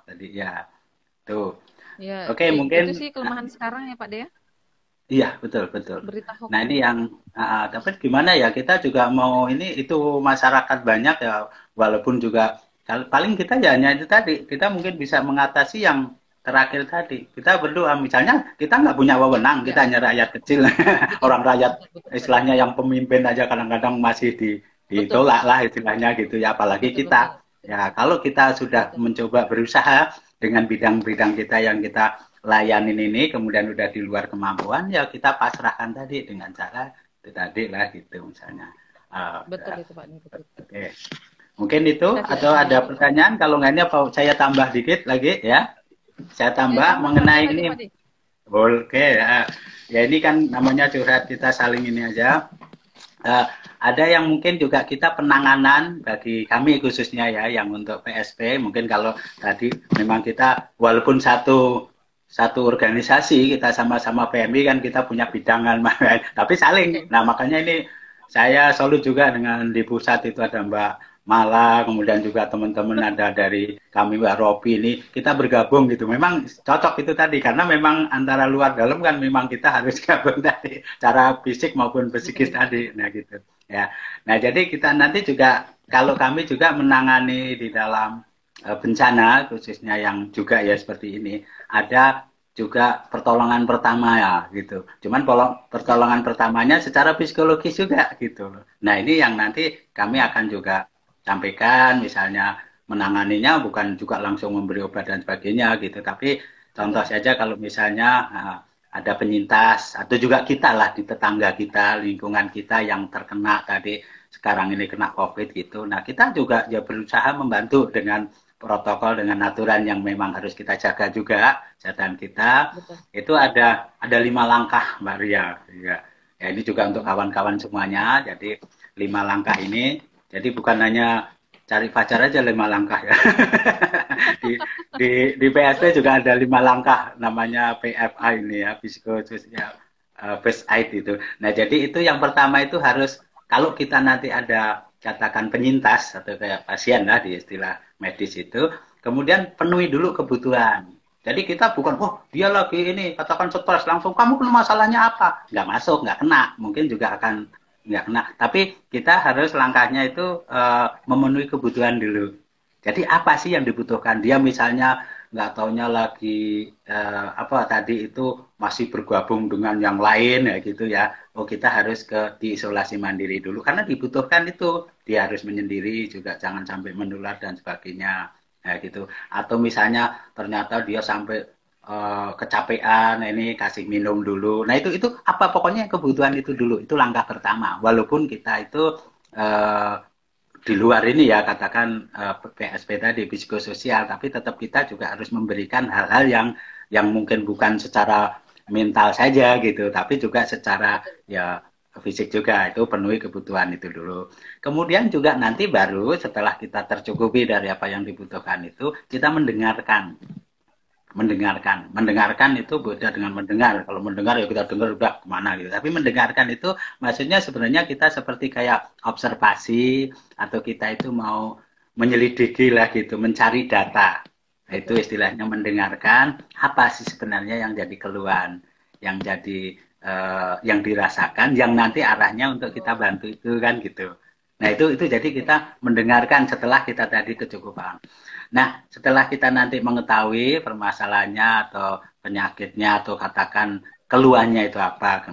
B: tadi ya, Tuh.
A: Ya,
B: Oke, mungkin
A: itu sih kelemahan sekarang ya Pak De.
B: Iya, betul, betul.
A: Berita hoax
B: Nah, ini
A: itu.
B: yang tapi gimana ya, kita juga mau ini itu masyarakat banyak ya, walaupun juga paling kita ya hanya itu tadi, kita mungkin bisa mengatasi yang terakhir tadi. Kita berdoa, misalnya kita nggak punya wewenang,
A: Ya,
B: kita hanya rakyat kecil,
A: betul,
B: orang rakyat
A: betul, betul, betul,
B: istilahnya yang pemimpin aja kadang-kadang masih
A: betul,
B: ditolak lah istilahnya gitu ya, apalagi
A: betul, betul,
B: kita. Ya, kalau kita sudah
A: betul,
B: mencoba berusaha dengan bidang-bidang kita yang kita layanin ini kemudian udah di luar kemampuan ya kita pasrahkan tadi dengan cara itu tadi lah gitu misalnya.
A: betul itu Pak Nurul.
B: Oke, mungkin itu
A: Kita tidak
B: atau
A: bisa
B: ada
A: memaksa.
B: pertanyaan kalau nggak ini apa saya tambah dikit lagi ya, saya tambah
A: Tambah
B: mengenai
A: lagi
B: ini.
A: Pak Di.
B: Oke ya, ya ini kan namanya curhat kita saling ini aja. Uh, ada yang mungkin juga kita penanganan bagi kami khususnya ya yang untuk PSP mungkin kalau tadi memang kita walaupun satu organisasi kita sama-sama PMI kan kita punya bidangan tapi saling. Nah makanya ini saya selalu juga dengan di pusat itu ada Mbak Mala, kemudian juga teman-teman ada dari kami Mbak Ropi ini kita bergabung gitu. Memang cocok itu tadi karena memang antara luar dalam kan memang kita harus gabung tadi cara fisik maupun psikis
A: Betul,
B: tadi. Nah gitu ya. Nah jadi kita nanti juga kalau kami juga menangani di dalam bencana khususnya yang juga ya seperti ini ada juga pertolongan pertama ya gitu. Cuman
A: ya,
B: pertolongan pertamanya secara psikologis juga gitu. Nah ini yang nanti kami akan juga sampaikan misalnya menanganinya bukan juga langsung memberi obat dan sebagainya gitu. Tapi contoh
A: betul,
B: saja kalau misalnya ada penyintas atau juga kita lah di tetangga kita, lingkungan kita yang terkena tadi sekarang ini kena COVID gitu. Nah kita juga ya berusaha membantu dengan protokol dengan aturan yang memang harus kita jaga juga kesehatan kita
A: betul.
B: itu ada 5 langkah Mbak Ria ya. Ya ini juga untuk
A: Mm-mm.
B: kawan-kawan semuanya jadi 5 langkah ini jadi bukan hanya cari pacar aja 5 langkah ya di PSP juga ada 5 langkah namanya PFA ini ya psikososial first aid itu. Nah jadi itu yang pertama itu harus kalau kita nanti ada katakan penyintas atau kayak pasien lah di istilah medis itu, kemudian penuhi dulu kebutuhan. Jadi kita bukan, oh dia lagi ini, katakan stres, langsung kamu kena masalahnya apa? Nggak masuk, nggak kena. Mungkin juga akan nggak kena. Tapi kita harus langkahnya itu memenuhi kebutuhan dulu. Jadi apa sih yang dibutuhkan? Dia misalnya nggak taunya lagi apa tadi itu masih bergabung dengan yang lain ya gitu ya. Oh kita harus ke diisolasi mandiri dulu karena dibutuhkan itu dia harus menyendiri juga jangan sampai menular dan sebagainya ya gitu. Atau misalnya ternyata dia sampai kecapean ini kasih minum dulu. Nah itu apa pokoknya kebutuhan itu dulu itu langkah pertama. Walaupun kita itu eh, di luar ini ya katakan PSP tadi psikososial tapi tetap kita juga harus memberikan hal-hal yang mungkin bukan secara mental saja gitu tapi juga secara
A: Betul.
B: ya fisik juga itu penuhi kebutuhan itu dulu kemudian juga nanti baru setelah kita tercukupi dari apa yang dibutuhkan itu kita mendengarkan itu beda dengan mendengar kalau mendengar ya kita dengar udah kemana gitu tapi mendengarkan itu maksudnya sebenarnya kita seperti kayak observasi atau kita itu mau menyelidiki lah gitu mencari data itu
A: Betul.
B: istilahnya mendengarkan apa sih sebenarnya yang jadi keluhan yang jadi yang dirasakan yang nanti arahnya untuk kita
A: Oh,
B: bantu itu kan gitu nah itu jadi
A: betul.
B: kita mendengarkan setelah kita tadi kecukupan. Nah, setelah kita nanti mengetahui permasalahannya atau penyakitnya atau katakan keluhannya itu apa,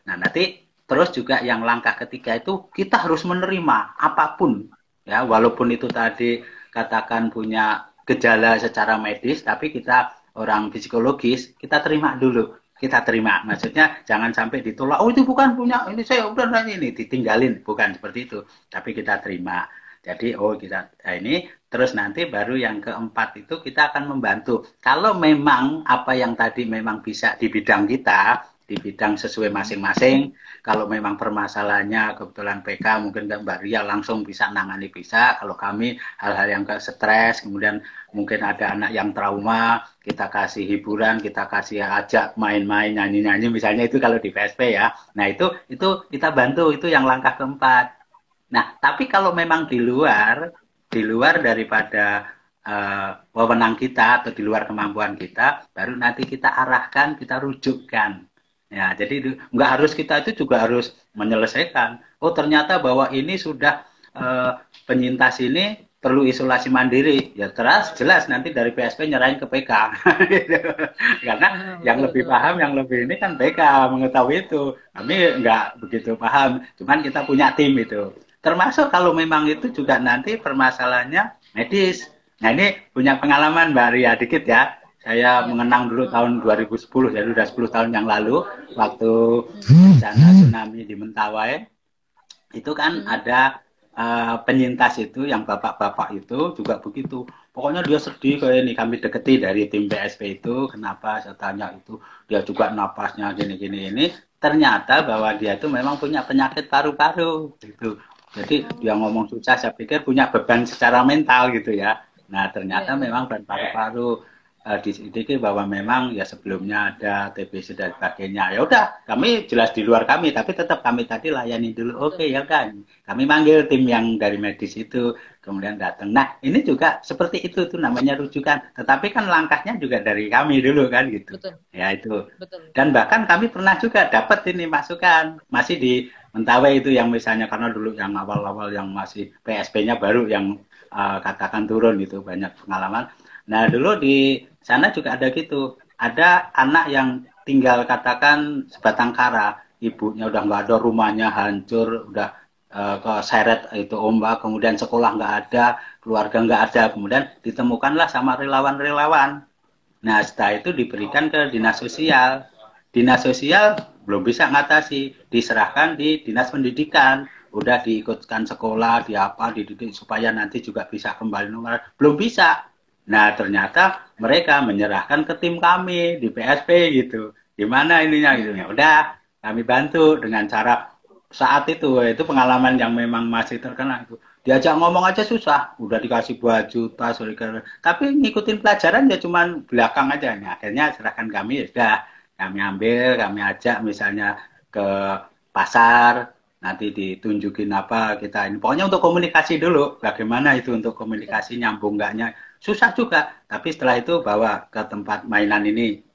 B: nah nanti terus juga yang langkah ketiga itu kita harus menerima apapun ya, walaupun itu tadi katakan punya gejala secara medis, tapi kita orang psikologis kita terima dulu. Kita terima, maksudnya jangan sampai ditolak. Oh itu bukan punya ini saya udah nanya ini ditinggalin, bukan seperti itu. Tapi kita terima. Jadi oh kita nah ini terus nanti baru yang keempat itu kita akan membantu. Kalau memang apa yang tadi memang bisa di bidang kita, di bidang sesuai
A: Mm-mm.
B: masing-masing. Kalau memang permasalahannya kebetulan PK mungkin Mbak Ria langsung bisa nangani bisa. Kalau kami hal-hal yang ke stres, kemudian mungkin ada anak yang trauma, kita kasih hiburan, kita kasih ajak main-main, nyanyi-nyanyi misalnya itu kalau di PSP ya. Nah itu kita bantu itu yang langkah keempat. Nah, tapi kalau memang di luar daripada wewenang kita atau di luar kemampuan kita, baru nanti kita arahkan, kita rujukkan. Ya, jadi nggak harus kita itu juga harus menyelesaikan. Oh, ternyata bahwa ini sudah penyintas ini perlu isolasi mandiri. Ya terus jelas nanti dari PSP nyerahin ke PK. Karena yang
A: Betul,
B: lebih
A: betul,
B: paham,
A: betul.
B: yang lebih ini kan PK mengetahui itu. Kami nggak begitu paham. Cuman kita punya tim itu. Termasuk kalau memang itu juga nanti permasalahannya medis. Nah ini punya pengalaman Mbak Ria dikit ya. Saya
A: Iya.
B: mengenang dulu tahun 2010, jadi udah 10 tahun yang lalu, waktu
A: Mm,
B: bencana tsunami di Mentawai, itu kan
A: mm,
B: ada penyintas itu, yang bapak-bapak itu juga begitu. Pokoknya dia sedih kayak ini, kami deketi dari tim PSP itu, kenapa saya tanya itu, dia juga napasnya gini-gini ini, ternyata bahwa dia itu memang punya penyakit paru-paru gitu. Jadi dia
A: Oh,
B: ngomong susah, saya pikir punya beban secara mental gitu ya. Nah
A: iya,
B: ternyata
A: iya.
B: memang beban paru-paru diselidiki bahwa memang ya sebelumnya ada TBC dan sebagainya. Ya udah, kami jelas di luar kami, tapi tetap kami tadi layani dulu. Oke,
A: Betul.
B: ya kan. Kami manggil tim yang dari medis itu, kemudian datang. Nah, ini juga seperti itu tuh namanya rujukan. Tetapi kan langkahnya juga dari kami dulu kan gitu.
A: Betul.
B: Ya itu.
A: Betul.
B: Dan bahkan kami pernah juga dapat ini masukan, masih di Mentawai itu yang misalnya karena dulu yang awal-awal yang masih PSP-nya baru yang katakan turun itu banyak pengalaman. Nah, dulu di sana juga ada gitu. Ada anak yang tinggal katakan sebatang kara. Ibunya udah nggak ada, rumahnya hancur, udah keseret itu ombak, kemudian sekolah nggak ada, keluarga nggak ada, kemudian ditemukanlah sama relawan-relawan. Nah, setelah itu diberikan ke dinas sosial. Dinas sosial belum bisa ngatasi, diserahkan di dinas pendidikan. Udah diikutkan sekolah, di apa, dididik supaya nanti juga bisa kembali normal. Belum bisa. Nah, ternyata mereka menyerahkan ke tim kami di PSP gitu. Gimana ininya gitu. Ya
A: Hmm.
B: udah, kami bantu dengan cara saat itu pengalaman yang memang masih terkenal itu diajak ngomong aja susah, udah dikasih baju tas, tapi ngikutin pelajaran ya cuman belakang aja. Nah, akhirnya serahkan kami, ya sudah kami ambil, kami ajak misalnya ke pasar, nanti ditunjukin apa kita ini. Pokoknya untuk komunikasi dulu, bagaimana itu untuk
A: Betul.
B: komunikasi nyambung enggaknya. Susah juga, tapi setelah itu bawa ke tempat mainan ini,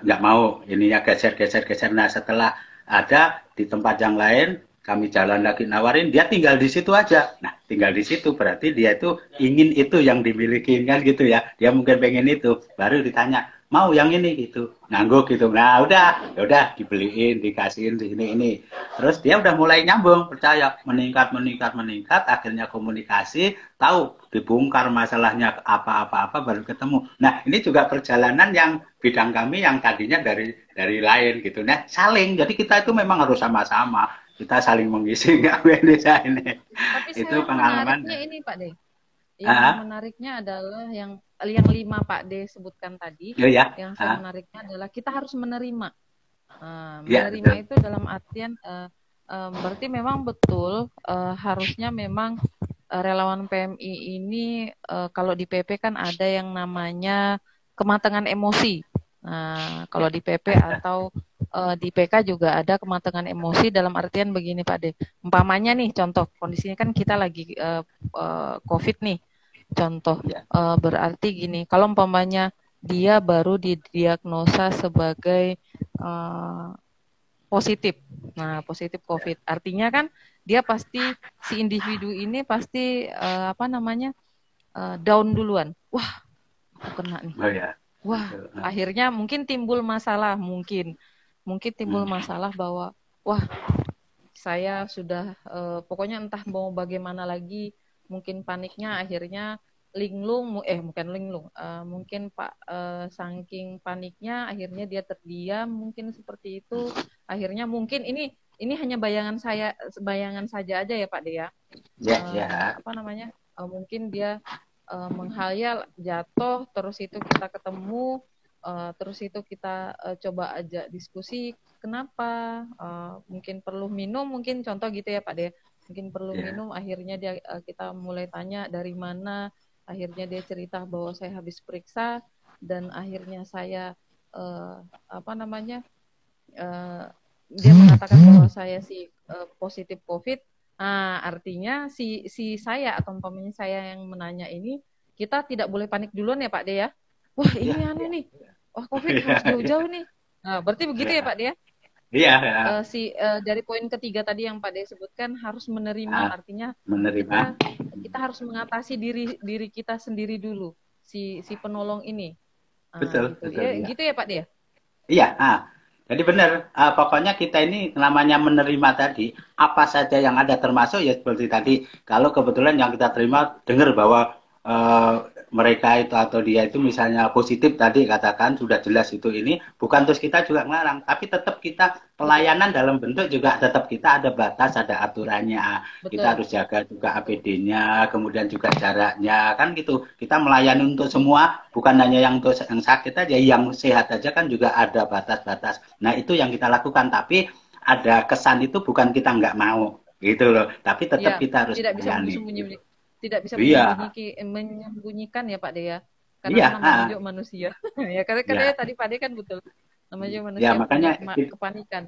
B: nggak mau ininya geser-geser-geser. Nah setelah ada di tempat yang lain kami jalan lagi nawarin dia tinggal di situ aja. Nah tinggal di situ berarti dia itu ingin itu yang dimiliki kan gitu ya. Dia mungkin pengen itu. Baru ditanya mau yang ini gitu ngangguk gitu. Nah udah ya udah dibeliin dikasihin di ini. Terus dia udah mulai nyambung percaya meningkat meningkat meningkat akhirnya komunikasi tahu dibongkar masalahnya apa-apa baru ketemu. Nah ini juga perjalanan yang bidang kami yang tadinya dari lain gitu. Nah, saling. Jadi kita itu memang harus sama-sama. Kita saling mengisi nggak bisa ini.
A: Tapi
B: Itu
A: saya
B: pengalaman.
A: menariknya ini Pak De. Yang
B: Ah,
A: menariknya adalah yang lima Pak D sebutkan tadi.
B: ya ya.
A: Yang saya
B: Ah,
A: menariknya adalah kita harus menerima.
B: ya
A: Menerima
B: betul.
A: itu dalam artian berarti memang betul harusnya memang relawan PMI ini kalau di PP kan ada yang namanya kematangan emosi. Nah, kalau di PP atau di PK juga ada kematangan emosi dalam artian begini Pak De. Umpamanya nih contoh kondisinya kan kita lagi COVID nih. Contoh
B: Ya,
A: berarti gini, kalau umpamanya dia baru didiagnosa sebagai uh, positif. Nah, positif COVID. Artinya kan dia pasti si individu ini pasti apa namanya down duluan. Wah, aku kena nih.
B: oh ya.
A: Wah,
B: Betul.
A: akhirnya mungkin timbul masalah, mungkin timbul
B: Hmm.
A: masalah bahwa wah saya sudah pokoknya entah mau bagaimana lagi, mungkin paniknya akhirnya linglung, bukan linglung, mungkin Pak saking paniknya akhirnya dia terdiam, mungkin seperti itu, akhirnya mungkin ini hanya bayangan saja aja ya Pak Dea,
B: Ya, ya.
A: apa namanya, mungkin dia menghayal jatuh, terus itu kita ketemu, terus itu kita coba ajak diskusi, kenapa, mungkin perlu minum, mungkin contoh gitu ya Pak De, mungkin perlu
B: Ya.
A: minum, akhirnya dia kita mulai tanya dari mana, akhirnya dia cerita bahwa saya habis periksa dan akhirnya saya apa namanya dia mengatakan bahwa saya positif COVID. Nah, artinya si saya atau umpamanya saya yang menanya ini, kita tidak boleh panik duluan ya Pak De ya. Wah
B: Ya,
A: ini anu
B: ya.
A: nih, wah COVID
B: Ya,
A: harus
B: ya.
A: jauh-jauh nih. Nah, berarti begitu ya Pak Dia?
B: Iya, ya.
A: Dari poin ketiga tadi yang Pak Dia sebutkan harus menerima,
B: Nah,
A: artinya
B: menerima.
A: kita harus mengatasi diri kita sendiri dulu, si penolong ini.
B: Betul,
A: Gitu.
B: betul,
A: Ya,
B: ya.
A: gitu ya Pak Dia?
B: Iya, jadi benar, pokoknya kita ini namanya menerima tadi, apa saja yang ada termasuk ya seperti tadi, kalau kebetulan yang kita terima dengar bahwa eh, mereka itu atau dia itu misalnya positif tadi katakan sudah jelas itu ini, bukan terus kita juga ngelarang, tapi tetap kita
A: Betul,
B: pelayanan dalam bentuk juga tetap kita ada batas, ada aturannya, kita
A: betul,
B: harus jaga juga
A: betul.
B: APD-nya, kemudian juga jaraknya, kan gitu. Kita melayani untuk semua, bukan hanya yang untuk yang sakit aja, yang sehat aja kan juga ada batas-batas. Nah itu yang kita lakukan, tapi ada kesan itu bukan kita nggak mau, gitu loh. Tapi tetap
A: Ya,
B: kita harus
A: tidak bisa
B: melayani. Gitu.
A: tidak bisa
B: Iya,
A: menyembunyikan ya Pak Dea. Karena
B: iya,
A: namanya juga manusia. Ya, karena
B: ya,
A: tadi Pak Dea kan betul. Namanya juga
B: ya
A: manusia punya
B: makanya
A: kepanikan.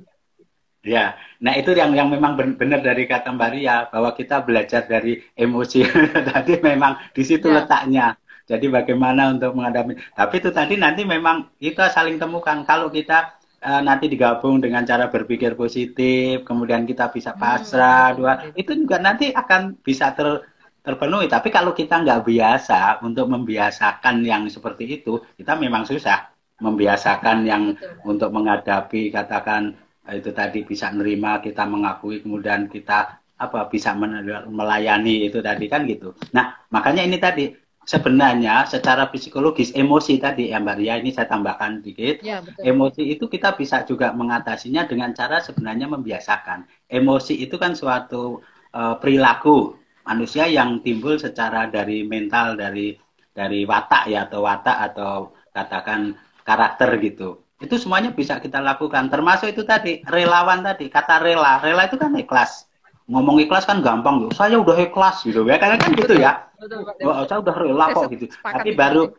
B: ya, nah itu yang memang benar dari kata Mbak Ria bahwa kita belajar dari emosi tadi memang di situ
A: Ya,
B: letaknya. Jadi bagaimana untuk menghadapi. Tapi itu tadi nanti memang kita saling temukan. Kalau kita nanti digabung dengan cara berpikir positif, kemudian kita bisa pasrah,
A: betul
B: dua
A: Pak Dea.
B: itu juga nanti akan bisa terpenuhi. Tapi kalau kita nggak biasa untuk membiasakan yang seperti itu, kita memang susah membiasakan yang
A: Betul Pak Dea.
B: untuk menghadapi katakan itu tadi bisa nerima kita mengakui kemudian kita apa bisa melayani itu tadi kan gitu. Nah makanya ini tadi sebenarnya secara psikologis emosi tadi ya Mbak Ria ini saya tambahkan dikit
A: Ya, betul.
B: emosi itu kita bisa juga mengatasinya dengan cara sebenarnya membiasakan emosi itu kan suatu perilaku manusia yang timbul secara dari mental dari watak ya atau watak atau katakan karakter gitu itu semuanya bisa kita lakukan termasuk itu tadi relawan tadi kata rela itu kan ikhlas ngomong ikhlas kan gampang loh saya udah ikhlas gitu ya karena kan gitu
A: Betul.
B: ya
A: Betul Pak Dea.
B: oh, saya udah rela
A: Saya
B: kok gitu
A: sepakat
B: tapi
A: itu Pak
B: baru
A: Dea.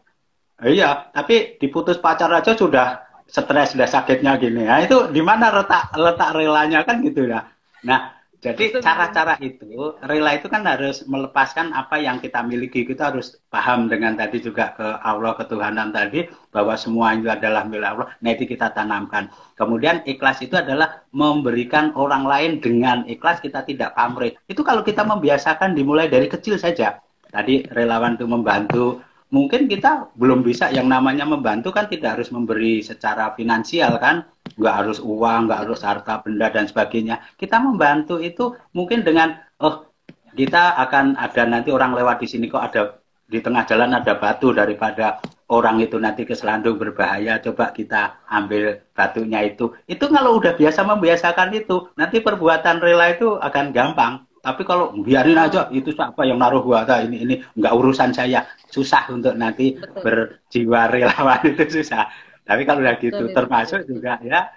B: iya tapi diputus pacar aja sudah stres sudah sakitnya gini ya itu di mana letak letak relanya kan gitu ya nah jadi
A: Betul Pak Dea.
B: cara-cara itu rela itu kan harus melepaskan apa yang kita miliki kita harus paham dengan tadi juga ke Allah ketuhanan tadi bahwa semua itu adalah milik Allah nah itu kita tanamkan kemudian ikhlas itu adalah memberikan orang lain dengan ikhlas kita tidak pamrih itu kalau kita membiasakan dimulai dari kecil saja tadi relawan itu membantu mungkin kita belum bisa yang namanya membantu kan tidak harus memberi secara finansial kan nggak harus uang nggak harus
A: Betul.
B: harta benda dan sebagainya kita membantu itu mungkin dengan oh kita akan ada nanti orang lewat di sini kok ada di tengah jalan ada batu daripada orang itu nanti keselandung berbahaya coba kita ambil batunya itu kalau udah biasa membiasakan itu nanti perbuatan rela itu akan gampang tapi kalau biarin aja itu siapa yang naruh buata ini nggak urusan saya susah untuk nanti
A: Betul.
B: berjiwa relawan itu susah tapi kalau udah
A: Betul
B: gitu
A: itu Pak Dea.
B: termasuk juga ya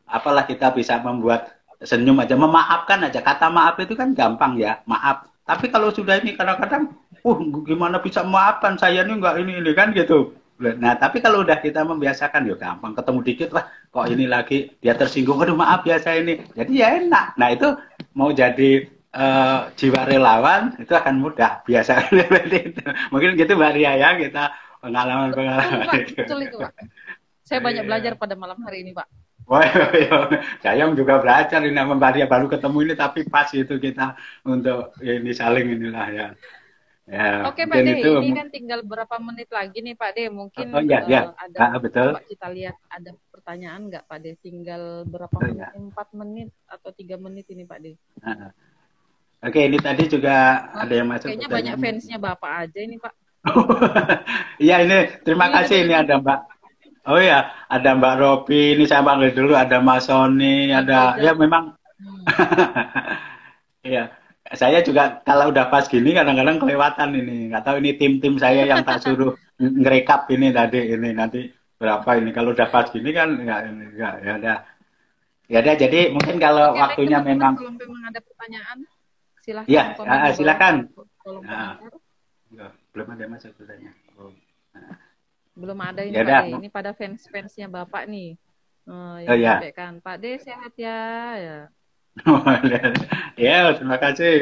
B: apalah kita bisa membuat senyum aja memaafkan aja kata maaf itu kan gampang ya maaf tapi kalau sudah ini kadang-kadang gimana bisa memaafkan saya ini enggak ini kan gitu nah tapi kalau udah kita membiasakan ya gampang ketemu dikit lah kok ini lagi dia tersinggung aduh maaf ya saya ini jadi ya enak nah itu mau jadi jiwa relawan itu akan mudah biasa seperti itu mungkin gitu Mbak Ria ya kita
A: Betul
B: pengalaman-pengalaman
A: Pak,
B: itu
A: betul itu Pak. Saya banyak belajar pada malam hari ini Pak.
B: Wah, saya juga belajar ini sama Mbak Ria baru ketemu ini tapi pas itu kita untuk ini saling inilah ya. Ya,
A: Oke Pak
B: mungkin
A: De,
B: itu
A: ini kan tinggal berapa menit lagi nih Pak De.
B: oh
A: Mungkin
B: iya ya.
A: ada,
B: Betul.
A: coba kita lihat ada pertanyaan nggak Pak De? Tinggal berapa
B: Oh,
A: menit?
B: ya.
A: 4 menit atau 3 menit ini Pak De?
B: Oke, ini tadi juga
A: Wah,
B: ada yang masuk
A: kayaknya banyak
B: pertanyaan.
A: fansnya Bapak aja ini Pak.
B: Iya ini terima
A: Ini
B: kasih ini
A: banyak.
B: ada Mbak. Oh ya, ada Mbak Robi, ini saya panggil dulu, ada Mas Sony,
A: Mas
B: ada ya
A: Ojek.
B: memang Iya, saya juga kalau udah pas gini kadang-kadang kelewatan ini. Nggak tahu ini tim-tim saya yang tak suruh ngerekap ini tadi ini nanti berapa ini. Kalau udah pas gini kan nggak ya udah. Ya udah jadi mungkin kalau
A: Oke, baik
B: waktunya
A: teman-teman,
B: memang
A: kalau memang ada pertanyaan, silahkan
B: ya
A: komen di bawah
B: silakan.
A: kolom
B: Nah,
A: komentar.
B: belum ada masuk pertanyaan. Oh.
A: Belum ada ini
B: Ya
A: Pak
B: udah.
A: De. Ini pada fans-fansnya Bapak nih.
B: Oh
A: Yang
B: ya.
A: menyampaikan, Pak De sehat ya. Ya.
B: Ya, terima kasih.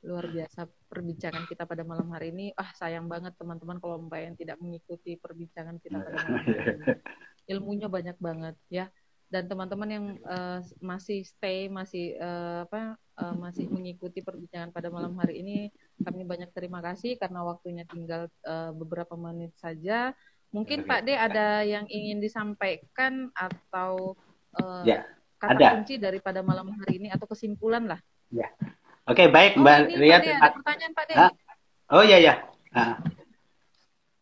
A: Luar biasa perbincangan kita pada malam hari ini. Sayang banget teman-teman kalau Mbak yang tidak mengikuti perbincangan kita pada malam hari ini. Ilmunya banyak banget ya. Dan teman-teman yang masih stay, masih masih mengikuti perbincangan pada malam hari ini, kami banyak terima kasih karena waktunya tinggal beberapa menit saja. Mungkin Pak D ada yang ingin disampaikan atau kata kunci daripada malam hari ini atau kesimpulan lah.
B: Ya. Oke, baik Mbak
A: Ria. Pak D, ada pertanyaan Pak D.
B: Oh iya.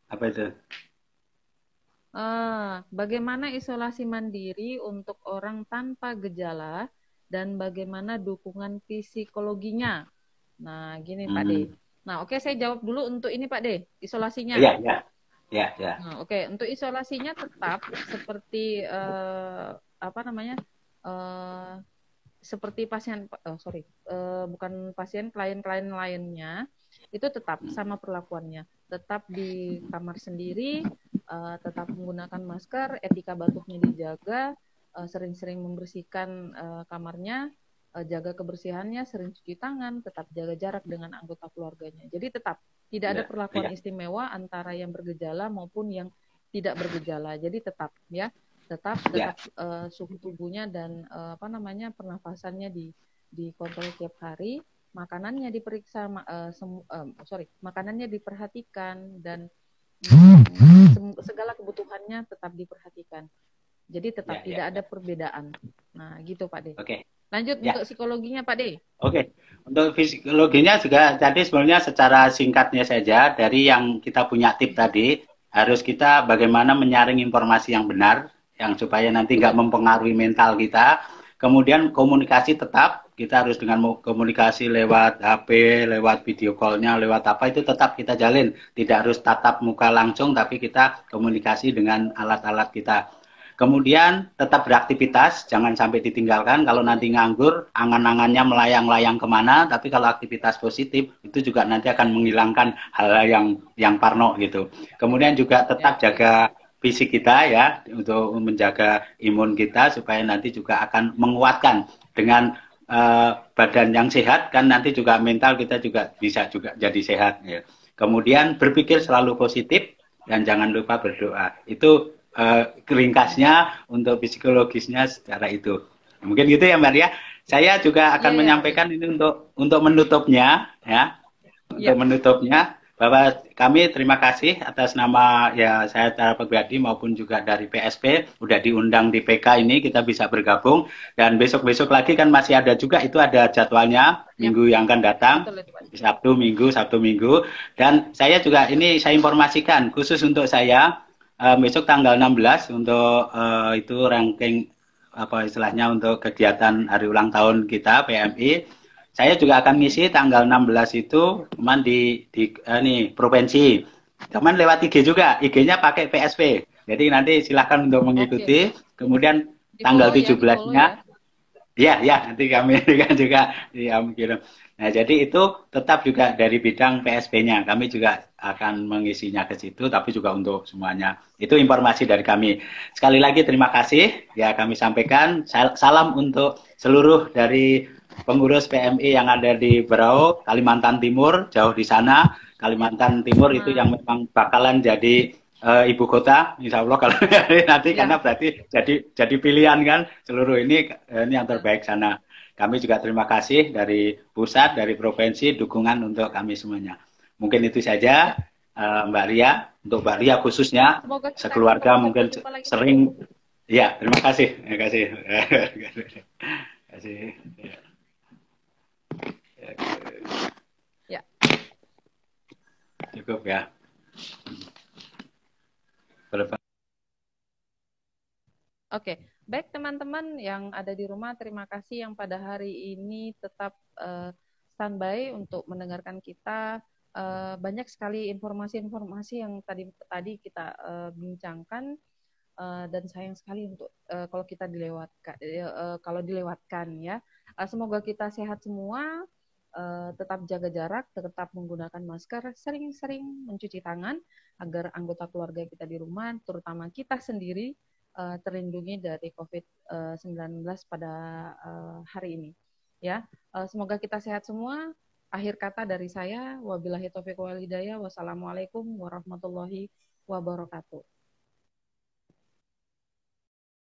B: Apa itu?
A: Bagaimana isolasi mandiri untuk orang tanpa gejala dan bagaimana dukungan psikologinya? Nah, gini Pak D. Nah, oke, saya jawab dulu untuk ini Pak D, isolasinya.
B: Iya.
A: Nah, oke, untuk isolasinya tetap seperti seperti pasien, bukan pasien, klien-klien lainnya, itu tetap sama perlakuannya, tetap di kamar sendiri, tetap menggunakan masker, etika batuknya dijaga, sering-sering membersihkan kamarnya, jaga kebersihannya, sering cuci tangan, tetap jaga jarak dengan anggota keluarganya. Jadi tetap tidak ada perlakuan istimewa antara yang bergejala maupun yang tidak bergejala. Jadi tetap suhu tubuhnya dan pernafasannya dikontrol tiap hari, makanannya diperiksa, makanannya diperhatikan dan segala kebutuhannya tetap diperhatikan. Jadi tetap tidak ada perbedaan. Nah, gitu Pak D.
B: Oke.
A: Lanjut untuk psikologinya Pak D.
B: Oke. Untuk psikologinya juga tadi sebenarnya secara singkatnya saja dari yang kita punya tip tadi, harus kita bagaimana menyaring informasi yang benar, yang supaya nanti nggak mempengaruhi mental kita. Kemudian komunikasi tetap, kita harus dengan komunikasi lewat HP, lewat video call-nya, lewat apa itu tetap kita jalin. Tidak harus tatap muka langsung, tapi kita komunikasi dengan alat-alat kita. Kemudian tetap beraktivitas, jangan sampai ditinggalkan. Kalau nanti nganggur, angan-angannya melayang-layang kemana, tapi kalau aktivitas positif, itu juga nanti akan menghilangkan hal-hal yang parno gitu. Kemudian juga tetap jaga fisik kita ya, untuk menjaga imun kita supaya nanti juga akan menguatkan dengan badan yang sehat, kan nanti juga mental kita juga bisa juga jadi sehat ya. Kemudian berpikir selalu positif dan jangan lupa berdoa. Itu ringkasnya untuk psikologisnya secara itu. Mungkin gitu ya Mbak Ria. Saya juga akan menyampaikan ini untuk menutupnya ya. Untuk menutupnya bahwa kami terima kasih atas nama ya saya secara pribadi maupun juga dari PSP udah diundang di PK ini, kita bisa bergabung dan besok-besok lagi kan masih ada juga, itu ada jadwalnya minggu yang akan datang, Sabtu Minggu, dan saya juga ini saya informasikan khusus untuk saya besok tanggal 16 untuk itu ranking apa istilahnya untuk kegiatan hari ulang tahun kita PMI. Saya juga akan ngisi tanggal 16 itu cuman di provinsi. Cuman lewat IG juga, IG-nya pakai PSP. Jadi nanti silahkan untuk mengikuti. Kemudian tanggal 17-nya ya nanti kami juga kirim. Nah, jadi itu tetap juga dari bidang PSP-nya. Kami juga akan mengisinya ke situ, tapi juga untuk semuanya. Itu informasi dari kami. Sekali lagi terima kasih. Ya, kami sampaikan. Salam untuk seluruh dari pengurus PMI yang ada di Berau, Kalimantan Timur, jauh di sana. Kalimantan Timur itu yang memang bakalan jadi ibu kota, insya Allah kalau nanti karena berarti jadi pilihan kan seluruh ini yang terbaik sana. Kami juga terima kasih dari pusat, dari provinsi, dukungan untuk kami semuanya. Mungkin itu saja Mbak Ria, untuk Mbak Ria khususnya, sekeluarga mungkin sering, ya terima kasih. Terima kasih. Ya. Cukup ya.
A: Oke, baik teman-teman yang ada di rumah, terima kasih yang pada hari ini tetap standby untuk mendengarkan kita. Banyak sekali informasi-informasi yang tadi kita bincangkan, dan sayang sekali untuk kalau kita dilewatkan ya. Semoga kita sehat semua. Tetap jaga jarak, tetap menggunakan masker, sering-sering mencuci tangan agar anggota keluarga kita di rumah, terutama kita sendiri, terlindungi dari COVID-19 pada hari ini. Ya, semoga kita sehat semua. Akhir kata dari saya, wabillahi taufiq wal hidayah. Wassalamualaikum warahmatullahi wabarakatuh.